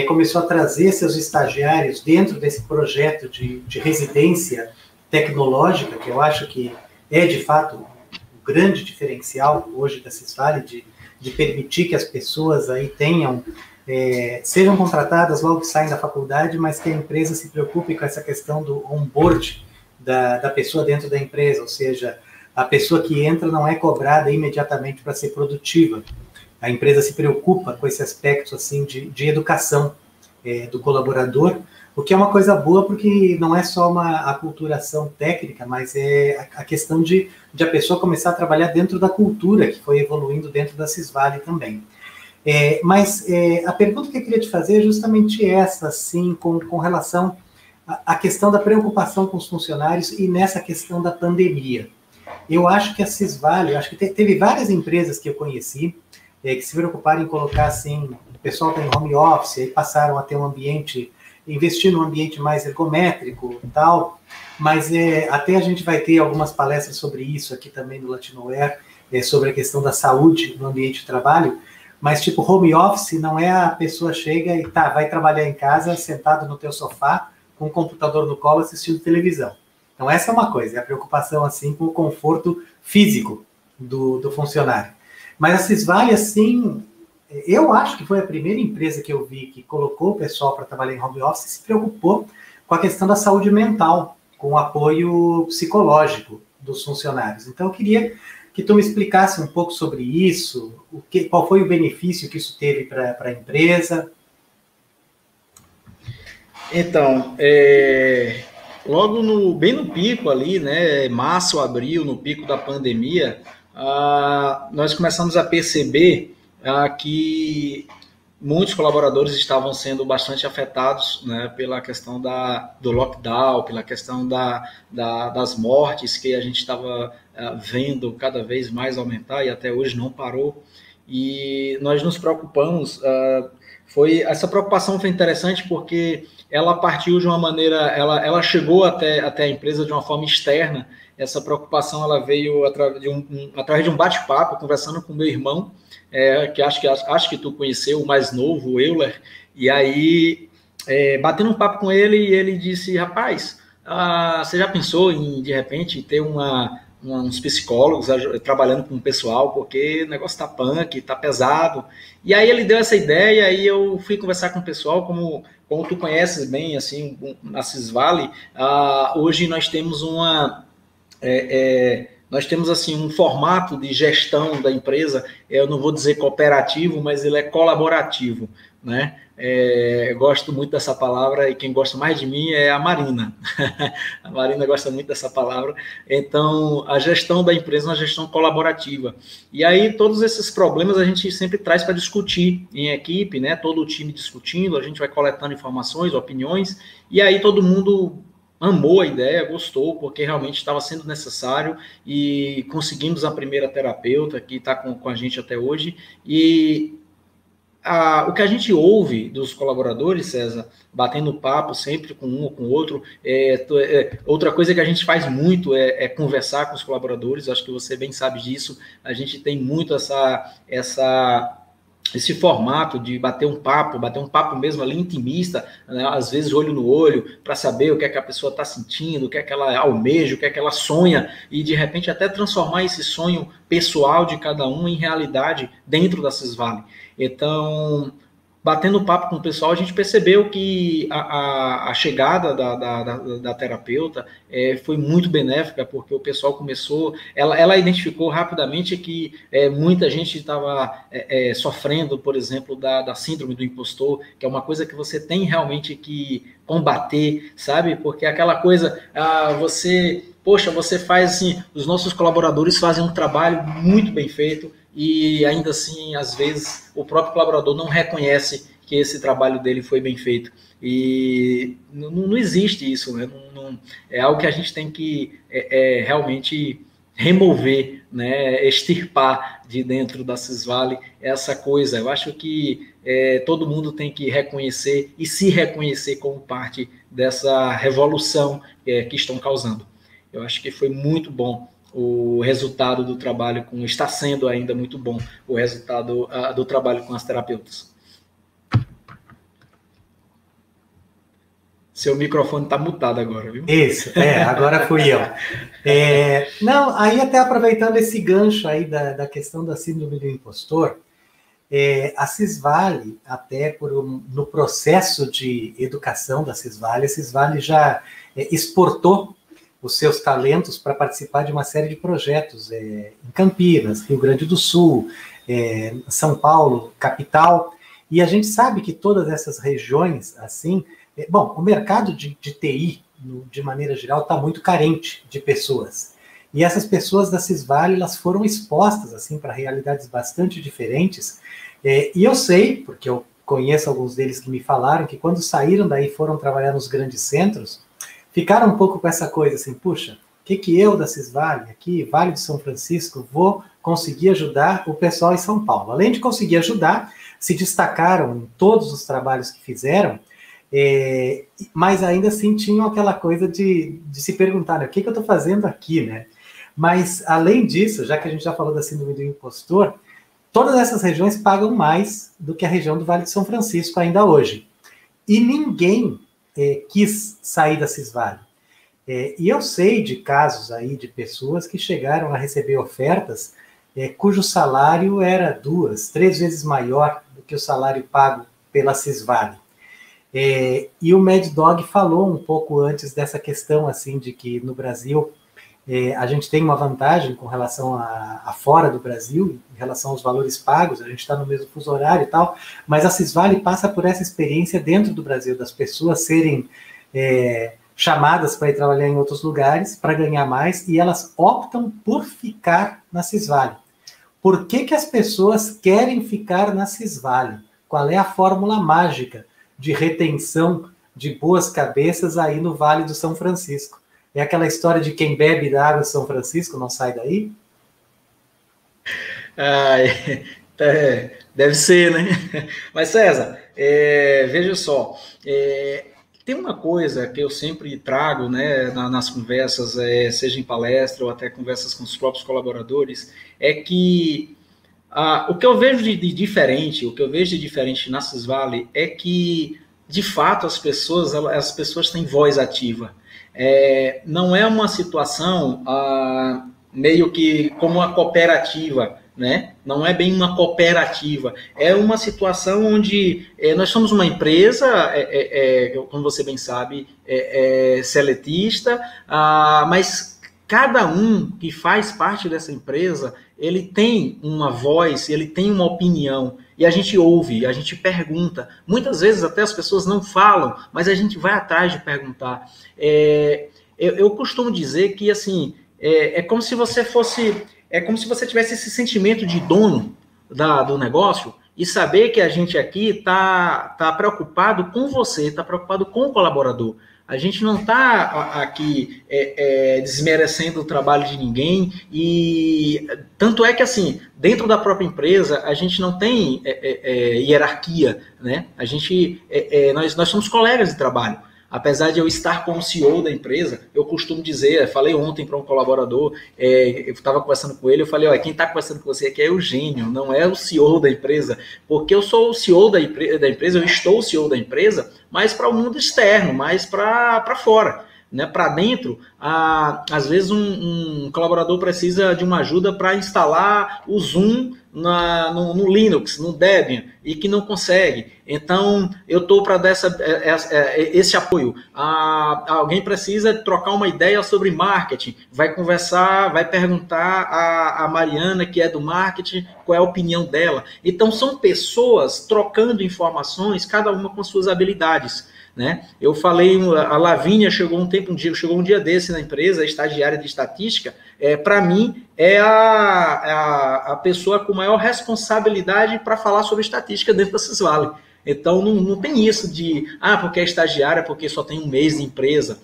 começou a trazer seus estagiários dentro desse projeto de residência tecnológica, que eu acho que é, de fato, o grande diferencial hoje da Cisvale, de permitir que as pessoas aí sejam contratadas logo que saem da faculdade, mas que a empresa se preocupe com essa questão do onboard da pessoa dentro da empresa, ou seja, a pessoa que entra não é cobrada imediatamente para ser produtiva. A empresa se preocupa com esse aspecto assim, de educação do colaborador, o que é uma coisa boa porque não é só uma aculturação técnica, mas é a questão de a pessoa começar a trabalhar dentro da cultura que foi evoluindo dentro da Cisvale também. Mas a pergunta que eu queria te fazer é justamente essa, assim, com relação à questão da preocupação com os funcionários e nessa questão da pandemia. Eu acho que a Cisvale, acho que teve várias empresas que eu conheci que se preocuparam em colocar, assim, o pessoal está em home office, aí passaram a ter um ambiente, investir num ambiente mais ergométrico e tal, mas até a gente vai ter algumas palestras sobre isso aqui também no Latinoé, sobre a questão da saúde no ambiente de trabalho, mas tipo, home office não é a pessoa chega e vai trabalhar em casa, sentado no teu sofá, com o computador no colo, assistindo televisão. Então essa é uma coisa, é a preocupação assim com o conforto físico do funcionário. Mas a Cisvale, assim, eu acho que foi a primeira empresa que eu vi que colocou o pessoal para trabalhar em home office e se preocupou com a questão da saúde mental, com o apoio psicológico dos funcionários. Então eu queria que tu me explicasse um pouco sobre isso, qual foi o benefício que isso teve para a empresa. Então, logo bem no pico ali, né, março, abril, no pico da pandemia, nós começamos a perceber que muitos colaboradores estavam sendo bastante afetados, né, pela questão do lockdown, pela questão das mortes que a gente estava vendo cada vez mais aumentar e até hoje não parou. E nós nos preocupamos, essa preocupação foi interessante porque ela partiu de uma maneira, ela chegou até a empresa de uma forma externa. Essa preocupação ela veio através de um bate-papo, conversando com meu irmão, que acho que tu conheceu, o mais novo, o Euler, e aí, batendo um papo com ele, e ele disse, rapaz, você já pensou em, de repente, ter uns psicólogos trabalhando com o pessoal, porque o negócio tá punk, tá pesado. E aí ele deu essa ideia, e eu fui conversar com o pessoal, como tu conheces bem, assim, a Cisvale, hoje nós temos assim um formato de gestão da empresa, eu não vou dizer cooperativo, mas ele é colaborativo, né? Eu gosto muito dessa palavra, e quem gosta mais de mim é a Marina. A Marina gosta muito dessa palavra. Então, a gestão da empresa é uma gestão colaborativa. E aí, todos esses problemas a gente sempre traz para discutir em equipe, né? Todo o time discutindo, a gente vai coletando informações, opiniões, e aí todo mundo amou a ideia, gostou, porque realmente estava sendo necessário, e conseguimos a primeira terapeuta que está com a gente até hoje. E o que a gente ouve dos colaboradores, César, batendo papo sempre com um ou com o outro, outra coisa que a gente faz muito é conversar com os colaboradores. Acho que você bem sabe disso. A gente tem muito esse formato de bater um papo mesmo ali intimista, né? Às vezes olho no olho, para saber o que é que a pessoa está sentindo, o que é que ela almeja, o que é que ela sonha, e de repente até transformar esse sonho pessoal de cada um em realidade dentro da Cisvale. Então, batendo papo com o pessoal, a gente percebeu que a chegada da terapeuta foi muito benéfica, porque o pessoal começou, ela identificou rapidamente que muita gente estava sofrendo, por exemplo, da síndrome do impostor, que é uma coisa que você tem realmente que combater, sabe? Porque aquela coisa, você faz assim, os nossos colaboradores fazem um trabalho muito bem feito, e ainda assim, às vezes, o próprio colaborador não reconhece que esse trabalho dele foi bem feito. E não existe isso, né? É algo que a gente tem que realmente remover, né? Extirpar de dentro da Cisvale essa coisa. Eu acho que todo mundo tem que reconhecer e se reconhecer como parte dessa revolução que estão causando. Eu acho que foi muito bom o resultado do trabalho está sendo ainda muito bom o resultado do trabalho com as terapeutas. Seu microfone está mutado agora, viu? Isso, agora fui eu. Não, aí até aproveitando esse gancho aí da questão da síndrome do impostor, a Cisvale, até no processo de educação da Cisvale, a Cisvale já exportou os seus talentos para participar de uma série de projetos em Campinas, Rio Grande do Sul, São Paulo, capital, e a gente sabe que todas essas regiões, assim, o mercado de TI, de maneira geral, está muito carente de pessoas, e essas pessoas da Cisvale, elas foram expostas, assim, para realidades bastante diferentes, e eu sei, porque eu conheço alguns deles que me falaram, que quando saíram daí, foram trabalhar nos grandes centros, ficaram um pouco com essa coisa assim, puxa, o que eu da Cisvale, aqui, Vale do São Francisco, vou conseguir ajudar o pessoal em São Paulo. Além de conseguir ajudar, se destacaram em todos os trabalhos que fizeram, mas ainda assim tinham aquela coisa de se perguntar, né, o que eu estou fazendo aqui, né? Mas, além disso, já que a gente já falou da síndrome do impostor, todas essas regiões pagam mais do que a região do Vale do São Francisco ainda hoje. E ninguém quis sair da Cisvale. E eu sei de casos aí de pessoas que chegaram a receber ofertas cujo salário era 2, 3 vezes maior do que o salário pago pela Cisvale. E o Mad Dog falou um pouco antes dessa questão assim de que no Brasil a gente tem uma vantagem com relação a fora do Brasil, em relação aos valores pagos, a gente está no mesmo fuso horário e tal, mas a Cisvale passa por essa experiência dentro do Brasil, das pessoas serem chamadas para ir trabalhar em outros lugares, para ganhar mais, e elas optam por ficar na Cisvale. Por que as pessoas querem ficar na Cisvale? qual é a fórmula mágica de retenção de boas cabeças aí no Vale do São Francisco. É aquela história de quem bebe da água de São Francisco não sai daí? Deve ser, né? Mas, César, veja só, tem uma coisa que eu sempre trago, né, nas conversas, seja em palestra ou até conversas com os próprios colaboradores, é que o que eu vejo de diferente na Sysvale é que, de fato, as pessoas têm voz ativa. Não é uma situação meio que como uma cooperativa, né? Não é bem uma cooperativa, é uma situação onde nós somos uma empresa, como você bem sabe, seletista, mas cada um que faz parte dessa empresa, ele tem uma voz, ele tem uma opinião, e a gente ouve, a gente pergunta. Muitas vezes até as pessoas não falam, mas a gente vai atrás de perguntar. Eu costumo dizer que, assim, é como se você tivesse esse sentimento de dono do negócio e saber que a gente aqui está preocupado com você, está preocupado com o colaborador. A gente não está aqui desmerecendo o trabalho de ninguém, e tanto é que, assim, dentro da própria empresa, a gente não tem hierarquia, né? Nós somos colegas de trabalho. Apesar de eu estar como CEO da empresa, eu costumo dizer, falei ontem para um colaborador, eu estava conversando com ele, eu falei, quem está conversando com você aqui é o Eugênio, não é o CEO da empresa, porque eu sou o CEO da empresa, eu estou o CEO da empresa, mas para o mundo externo, mais para fora. Né, para dentro, às vezes um colaborador precisa de uma ajuda para instalar o Zoom no Linux, no Debian, e que não consegue. Então, eu estou para dar esse apoio. Alguém precisa trocar uma ideia sobre marketing, vai conversar, vai perguntar a Mariana, que é do marketing, qual é a opinião dela. Então, são pessoas trocando informações, cada uma com suas habilidades. Né? Eu falei, a Lavínia chegou um dia desse na empresa, estagiária de estatística, para mim é a pessoa com maior responsabilidade para falar sobre estatística dentro da Sysvale. Então não tem isso de, porque é estagiária, porque só tem um mês de empresa.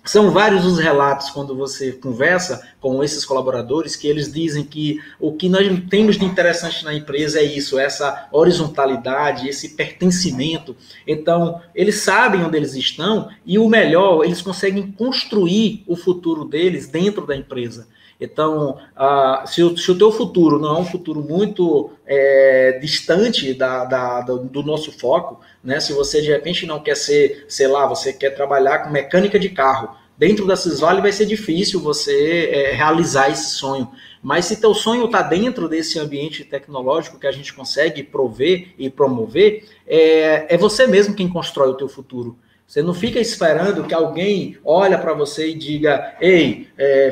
São vários os relatos quando você conversa com esses colaboradores que eles dizem que o que nós temos de interessante na empresa é isso, essa horizontalidade, esse pertencimento. Então, eles sabem onde eles estão e o melhor, eles conseguem construir o futuro deles dentro da empresa. Então, se o teu futuro não é um futuro muito distante do nosso foco, né? Se você de repente não quer ser, sei lá, você quer trabalhar com mecânica de carro, dentro da Sysvale vai ser difícil você realizar esse sonho. Mas se teu sonho está dentro desse ambiente tecnológico que a gente consegue prover e promover, é você mesmo quem constrói o teu futuro. Você não fica esperando que alguém olhe para você e diga, ei,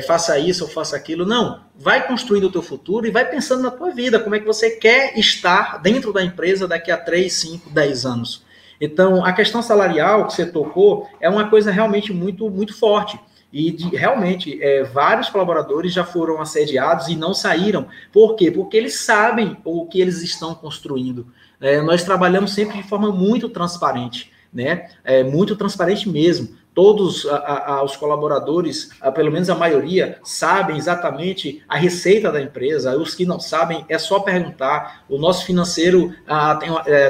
faça isso ou faça aquilo. Não, vai construindo o teu futuro e vai pensando na tua vida, como é que você quer estar dentro da empresa daqui a 3, 5, 10 anos. Então, a questão salarial que você tocou é uma coisa realmente muito, muito forte. E realmente, vários colaboradores já foram assediados e não saíram. Por quê? Porque eles sabem o que eles estão construindo. Nós trabalhamos sempre de forma muito transparente. Né? Muito transparente mesmo. Todos os colaboradores, pelo menos a maioria, sabem exatamente a receita da empresa. Os que não sabem, é só perguntar. O nosso financeiro,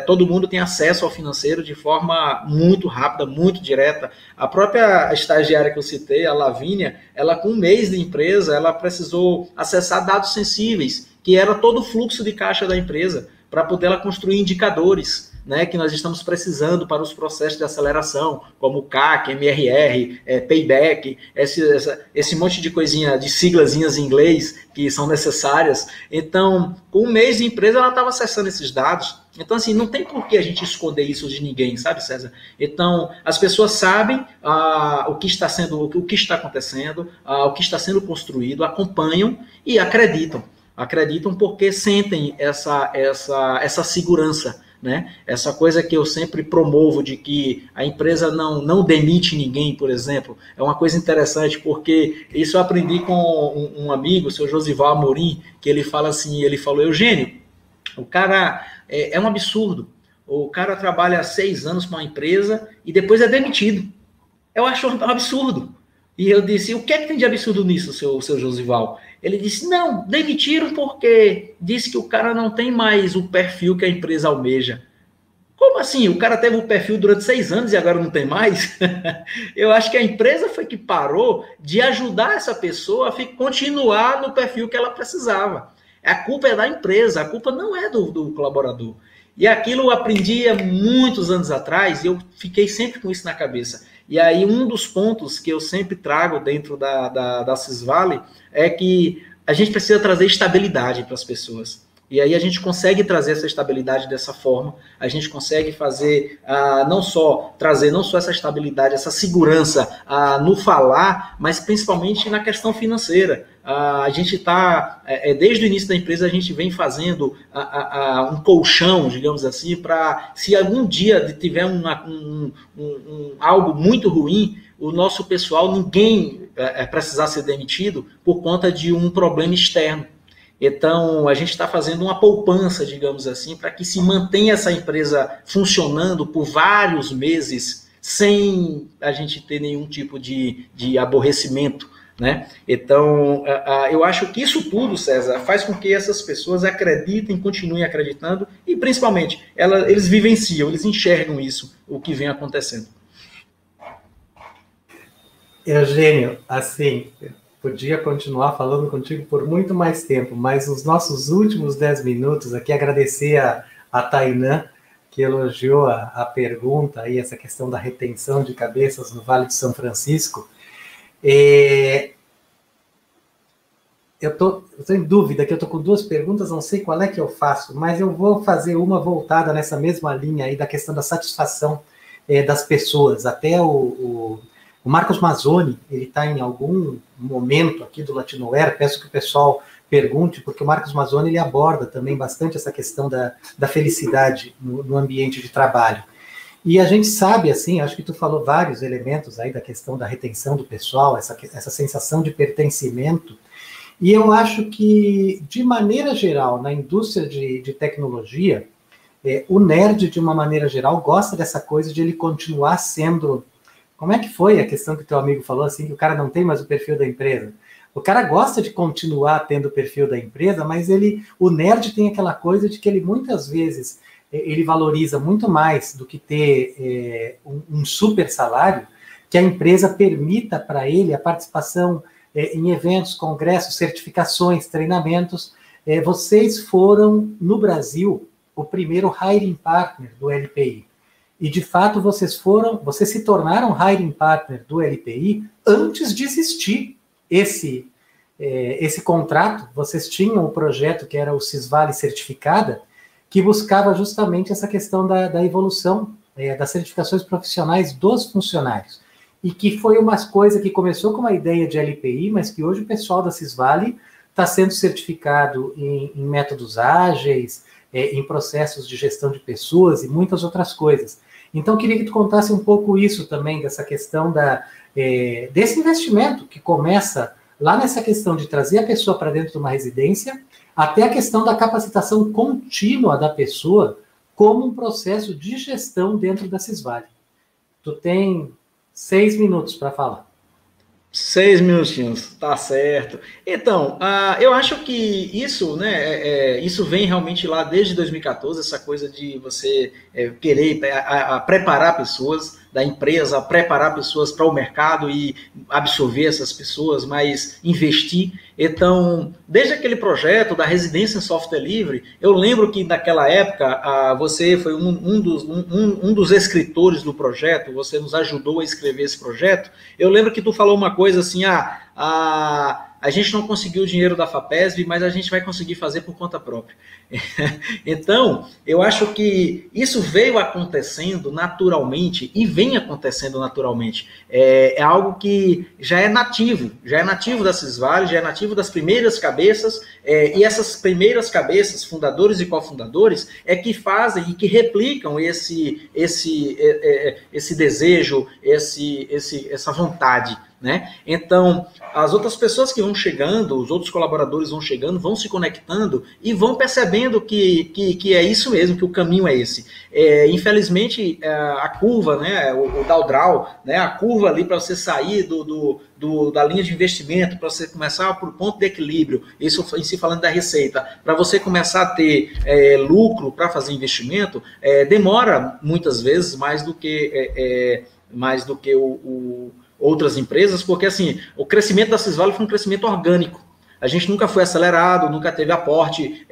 todo mundo tem acesso ao financeiro de forma muito rápida, muito direta. A própria estagiária que eu citei, a Lavínia, ela com um mês de empresa, ela precisou acessar dados sensíveis, que era todo o fluxo de caixa da empresa, para poder ela construir indicadores, né, que nós estamos precisando para os processos de aceleração, como CAC, MRR, Payback, esse monte de coisinha, de siglazinhas em inglês que são necessárias. Então, com um mês de empresa, ela estava acessando esses dados. Então, assim, não tem por que a gente esconder isso de ninguém, sabe, César? Então, as pessoas sabem o que está acontecendo, o que está sendo construído, acompanham e acreditam. Acreditam porque sentem essa segurança, né? Essa coisa que eu sempre promovo de que a empresa não demite ninguém, por exemplo, é uma coisa interessante, porque isso eu aprendi com um amigo, o seu Josival Amorim, que ele fala assim, ele falou, Eugênio, O cara é um absurdo. O cara trabalha 6 anos para uma empresa e depois é demitido. Eu acho um absurdo. E eu disse, o que é que tem de absurdo nisso, seu Josival? Ele disse, não, demitiram porque disse que o cara não tem mais o perfil que a empresa almeja. Como assim? O cara teve o perfil durante 6 anos e agora não tem mais? Eu acho que a empresa foi que parou de ajudar essa pessoa a continuar no perfil que ela precisava. A culpa é da empresa, a culpa não é do colaborador. E aquilo eu aprendi há muitos anos atrás e eu fiquei sempre com isso na cabeça. E aí um dos pontos que eu sempre trago dentro da Sysvale é que a gente precisa trazer estabilidade para as pessoas. E aí a gente consegue trazer essa estabilidade dessa forma, a gente consegue fazer, trazer não só essa estabilidade, essa segurança no falar, mas principalmente na questão financeira. A gente está, desde o início da empresa, a gente vem fazendo um colchão, digamos assim, para se algum dia tiver algo muito ruim, o nosso pessoal, ninguém precisar ser demitido por conta de um problema externo. Então, a gente está fazendo uma poupança, digamos assim, para que se mantenha essa empresa funcionando por vários meses sem a gente ter nenhum tipo de aborrecimento, né? Então, eu acho que isso tudo, César, faz com que essas pessoas acreditem, continuem acreditando e, principalmente, eles vivenciam, eles enxergam isso, o que vem acontecendo. Eugênio, assim, podia continuar falando contigo por muito mais tempo, mas os nossos últimos 10 minutos aqui, agradecer a Tainã, que elogiou a pergunta aí, essa questão da retenção de cabeças no Vale de São Francisco. Eu tô em dúvida, que eu estou com 2 perguntas, não sei qual é que eu faço, mas eu vou fazer uma voltada nessa mesma linha aí da questão da satisfação das pessoas. Até o Marcos Mazzoni, ele está em algum momento aqui do Latinoware, peço que o pessoal pergunte, porque o Marcos Mazzoni ele aborda também bastante essa questão da felicidade no ambiente de trabalho. E a gente sabe, assim, acho que tu falou vários elementos aí da questão da retenção do pessoal, essa sensação de pertencimento, e eu acho que, de maneira geral, na indústria de tecnologia, o nerd, de uma maneira geral, gosta dessa coisa de ele continuar sendo... Como é que foi a questão que o teu amigo falou, assim, que o cara não tem mais o perfil da empresa? O cara gosta de continuar tendo o perfil da empresa, mas o nerd tem aquela coisa de que ele, muitas vezes, ele valoriza muito mais do que ter um super salário, que a empresa permita para ele a participação em eventos, congressos, certificações, treinamentos. Vocês foram, no Brasil, o primeiro hiring partner do LPI. E, de fato, vocês se tornaram hiring partner do LPI antes de existir esse contrato. Vocês tinham um projeto que era o Sysvale Certificada, que buscava justamente essa questão da evolução das certificações profissionais dos funcionários. E que foi uma coisa que começou com uma ideia de LPI, mas que hoje o pessoal da Sysvale está sendo certificado em métodos ágeis, em processos de gestão de pessoas e muitas outras coisas. Então, eu queria que tu contasse um pouco isso também, dessa questão desse investimento que começa lá nessa questão de trazer a pessoa para dentro de uma residência, até a questão da capacitação contínua da pessoa como um processo de gestão dentro da Sysvale. Tu tem 6 minutos para falar. 6 minutinhos, tá certo. Então, eu acho que isso, né, isso vem realmente lá desde 2014, essa coisa de você querer preparar pessoas da empresa, preparar pessoas para o mercado e absorver essas pessoas, mas investir. Então, desde aquele projeto da residência em software livre, eu lembro que naquela época você foi um dos escritores do projeto, você nos ajudou a escrever esse projeto. Eu lembro que tu falou uma coisa assim, a gente não conseguiu o dinheiro da FAPESB, mas a gente vai conseguir fazer por conta própria. Então, eu acho que isso veio acontecendo naturalmente e vem acontecendo naturalmente. É algo que já é nativo da Sysvale, já é nativo das primeiras cabeças, e essas primeiras cabeças, fundadores e cofundadores, que fazem e que replicam esse desejo, essa vontade, né? Então, as outras pessoas que vão chegando, os outros colaboradores vão chegando, vão se conectando e vão percebendo que é isso mesmo, que o caminho é esse. Infelizmente, a curva, né, o drawdown, né, a curva ali para você sair da linha de investimento, para você começar por ponto de equilíbrio, isso em si falando da receita, para você começar a ter lucro para fazer investimento, demora muitas vezes mais do que outras empresas, porque assim, o crescimento da Sysvale foi um crescimento orgânico. A gente nunca foi acelerado, nunca teve aporte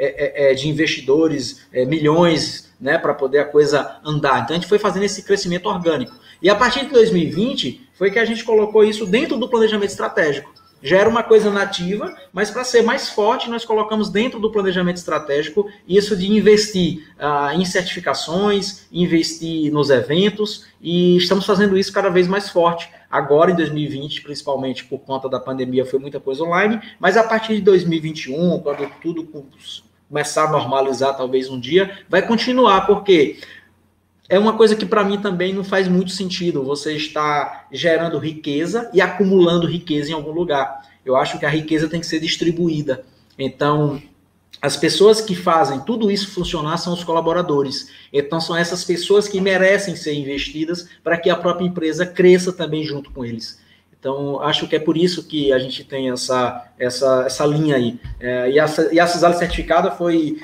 de investidores, milhões, né, para poder a coisa andar. Então a gente foi fazendo esse crescimento orgânico. E a partir de 2020 foi que a gente colocou isso dentro do planejamento estratégico. Já era uma coisa nativa, mas para ser mais forte, nós colocamos dentro do planejamento estratégico isso de investir em certificações, investir nos eventos, e estamos fazendo isso cada vez mais forte. Agora, em 2020, principalmente por conta da pandemia, foi muita coisa online, mas a partir de 2021, quando tudo começar a normalizar, talvez um dia, vai continuar, porque é uma coisa que para mim também não faz muito sentido você estar gerando riqueza e acumulando riqueza em algum lugar. Eu acho que a riqueza tem que ser distribuída. Então, as pessoas que fazem tudo isso funcionar são os colaboradores. Então, são essas pessoas que merecem ser investidas para que a própria empresa cresça também junto com eles. Então, acho que é por isso que a gente tem essa linha aí. E a Sysvale certificada foi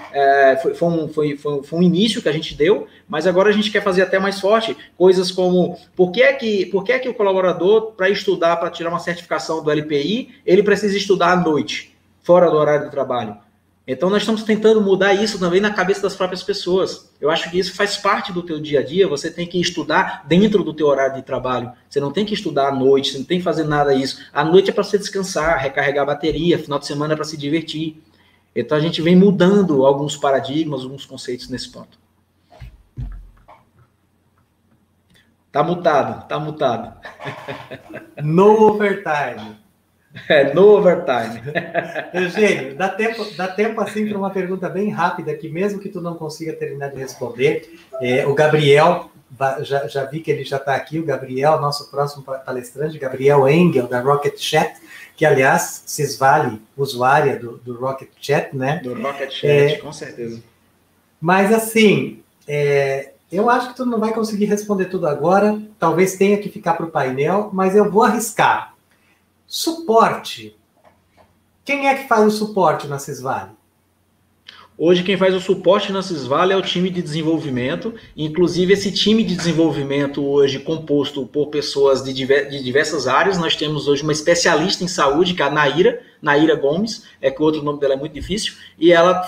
um início que a gente deu, mas agora a gente quer fazer até mais forte coisas como por que é que o colaborador, para estudar, para tirar uma certificação do LPI, ele precisa estudar à noite, fora do horário de trabalho. Então, nós estamos tentando mudar isso também na cabeça das próprias pessoas. Eu acho que isso faz parte do teu dia a dia, você tem que estudar dentro do teu horário de trabalho. Você não tem que estudar à noite, você não tem que fazer nada disso. À noite é para você descansar, recarregar a bateria, final de semana é para se divertir. Então, a gente vem mudando alguns paradigmas, alguns conceitos nesse ponto. Tá mutado. No overtime. No overtime. Eugênio, dá tempo assim para uma pergunta bem rápida, que mesmo que tu não consiga terminar de responder, o Gabriel, já vi que ele já está aqui, o Gabriel, nosso próximo palestrante, Gabriel Engel, da Rocket Chat, que, aliás, Sysvale, usuária do Rocket Chat, né? Do Rocket Chat, com certeza. Mas, assim, eu acho que tu não vai conseguir responder tudo agora, talvez tenha que ficar para o painel, mas eu vou arriscar. Suporte. Quem é que faz o suporte na Sysvale? Hoje quem faz o suporte na Sysvale é o time de desenvolvimento. Inclusive esse time de desenvolvimento hoje composto por pessoas de diversas áreas. Nós temos hoje uma especialista em saúde, que é a Naira Gomes, que o outro nome dela é muito difícil, e ela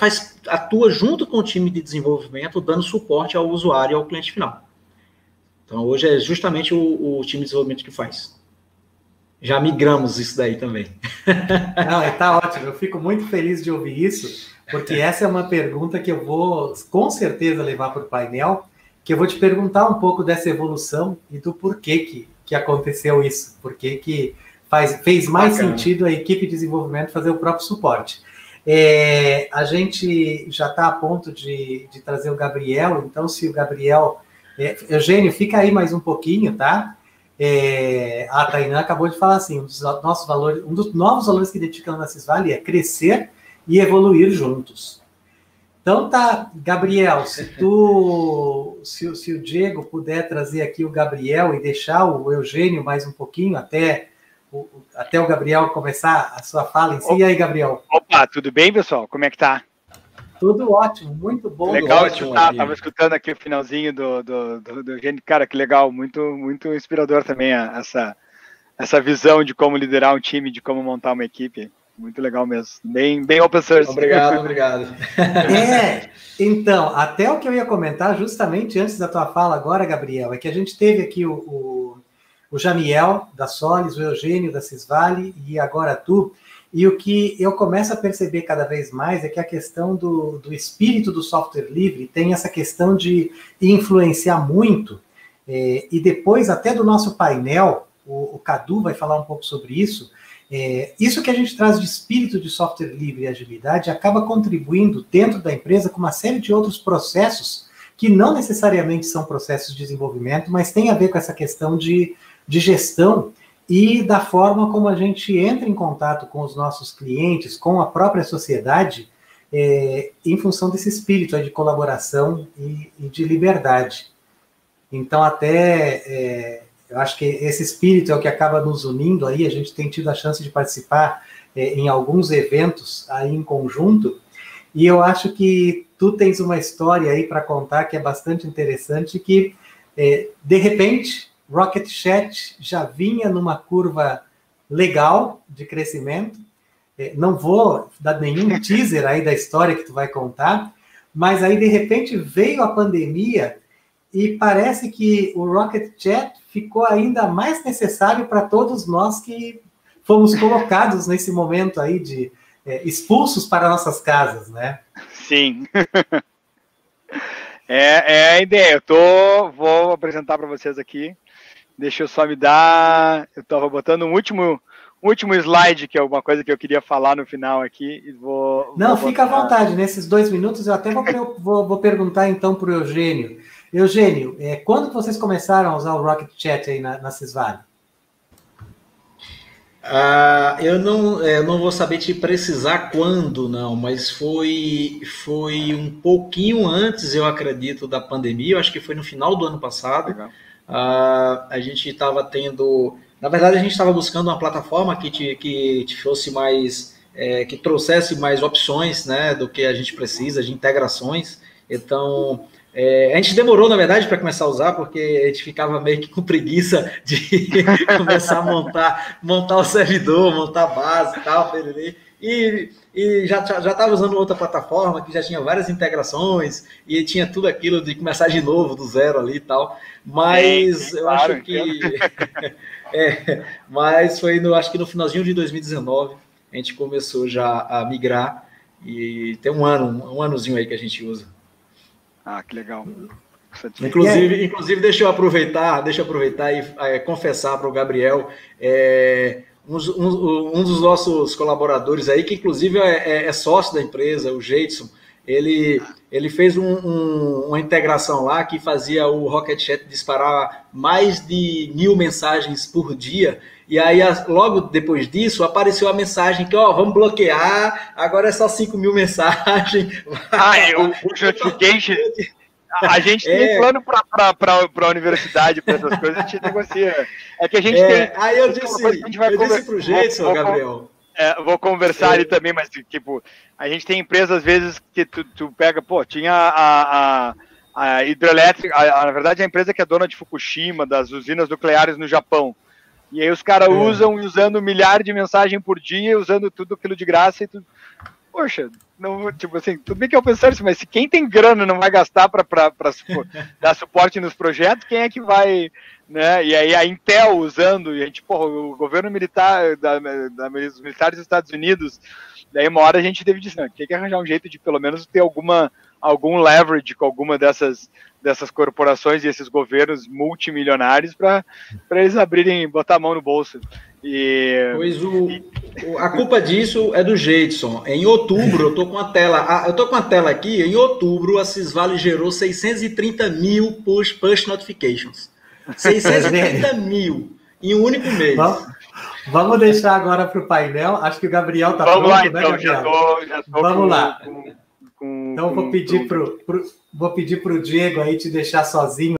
atua junto com o time de desenvolvimento, dando suporte ao usuário e ao cliente final. Então hoje é justamente o time de desenvolvimento que faz. Já migramos isso daí também. Não, está ótimo. Eu fico muito feliz de ouvir isso, porque essa é uma pergunta que eu vou, com certeza, levar para o painel, que eu vou te perguntar um pouco dessa evolução e do porquê que aconteceu isso, porque que fez mais sentido a equipe de desenvolvimento fazer o próprio suporte. A gente já está a ponto de trazer o Gabriel, então se o Gabriel... Eugênio, fica aí mais um pouquinho, tá? A Tainá acabou de falar assim, um dos novos valores que identificamos na Sysvale é crescer e evoluir juntos. Então tá, Gabriel, se o Diego puder trazer aqui o Gabriel e deixar o Eugênio mais um pouquinho até o Gabriel começar a sua fala em si. E aí, Gabriel? Opa, tudo bem, pessoal? Como é que tá? Tudo ótimo, muito bom. Legal escutar, estava escutando aqui o finalzinho do Eugênio, cara, que legal, muito inspirador também essa visão de como liderar um time, de como montar uma equipe, muito legal mesmo, bem open source. Obrigado. Então, até o que eu ia comentar justamente antes da tua fala agora, Gabriel, é que a gente teve aqui o Jamiel da Solis, o Eugênio da Sysvale e agora tu. E o que eu começo a perceber cada vez mais é que a questão do espírito do software livre tem essa questão de influenciar muito, e depois até do nosso painel, o Cadu vai falar um pouco sobre isso, isso que a gente traz de espírito de software livre e agilidade acaba contribuindo dentro da empresa com uma série de outros processos que não necessariamente são processos de desenvolvimento, mas tem a ver com essa questão de gestão e da forma como a gente entra em contato com os nossos clientes, com a própria sociedade, em função desse espírito aí de colaboração e de liberdade. Então, eu acho que esse espírito é o que acaba nos unindo aí. A gente tem tido a chance de participar em alguns eventos aí em conjunto, e eu acho que tu tens uma história aí para contar que é bastante interessante, que, de repente, Rocket Chat já vinha numa curva legal de crescimento. Não vou dar nenhum teaser aí da história que tu vai contar, mas aí, de repente, veio a pandemia e parece que o Rocket Chat ficou ainda mais necessário para todos nós que fomos colocados nesse momento aí de expulsos para nossas casas, né? Sim. É a ideia. Vou apresentar para vocês aqui. Deixa eu só me dar... Eu estava botando um último slide, que é uma coisa que eu queria falar no final aqui. Não, fica à vontade. Nesses 2 minutos eu até vou perguntar então para o Eugênio. Eugênio, quando que vocês começaram a usar o Rocket Chat aí na Cisvale? Eu não vou saber te precisar quando, não, mas foi um pouquinho antes, eu acredito, da pandemia. Eu acho que foi no final do ano passado. A gente estava tendo... Na verdade, a gente estava buscando uma plataforma que fosse mais... que trouxesse mais opções, né, do que a gente precisa, de integrações. Então... a gente demorou, na verdade, para começar a usar, porque a gente ficava meio que com preguiça de começar a montar o servidor, montar a base e tal, e já estava usando outra plataforma que já tinha várias integrações e tinha tudo aquilo de começar de novo, do zero ali e tal, mas eu acho que... mas foi, acho que no finalzinho de 2019, a gente começou já a migrar, e tem um anozinho aí que a gente usa. Que legal. Inclusive deixa eu aproveitar e confessar para o Gabriel, um dos nossos colaboradores aí, que inclusive é sócio da empresa, o Jeidson, ele fez uma integração lá que fazia o Rocket Chat disparar mais de 1000 mensagens por dia. E aí, logo depois disso, apareceu a mensagem que, vamos bloquear, agora é só 5.000 mensagens. O notification. A gente tem plano para a universidade, para essas coisas, a gente negocia. É que a gente tem... Aí eu disse para o Jeidson, Gabriel... vou conversar ali também, mas, tipo, a gente tem empresas, às vezes, que tu pega... Tinha a hidrelétrica... na verdade, a empresa que é dona de Fukushima, das usinas nucleares no Japão. E aí os caras usando milhares de mensagens por dia, usando tudo aquilo de graça e tudo. Poxa, não, tipo assim, tudo bem que eu pensar isso, mas se quem tem grana não vai gastar para dar suporte nos projetos, quem é que vai, né? E aí a Intel usando, e a gente, o governo militar, os militares dos Estados Unidos, daí uma hora a gente teve dizer, tem que arranjar um jeito de pelo menos ter algum leverage com alguma dessas corporações e esses governos multimilionários para eles botar a mão no bolso. A culpa disso é do Jeidson. Em outubro, eu tô com a tela aqui, em outubro a Cisvale gerou 630 mil push notifications. 630 mil em um único mês. Vamos deixar agora para o painel. Acho que o Gabriel está pronto, lá, né, então, Gabriel? Já tô Vamos lá. Então vou pedir para o Diego aí te deixar sozinho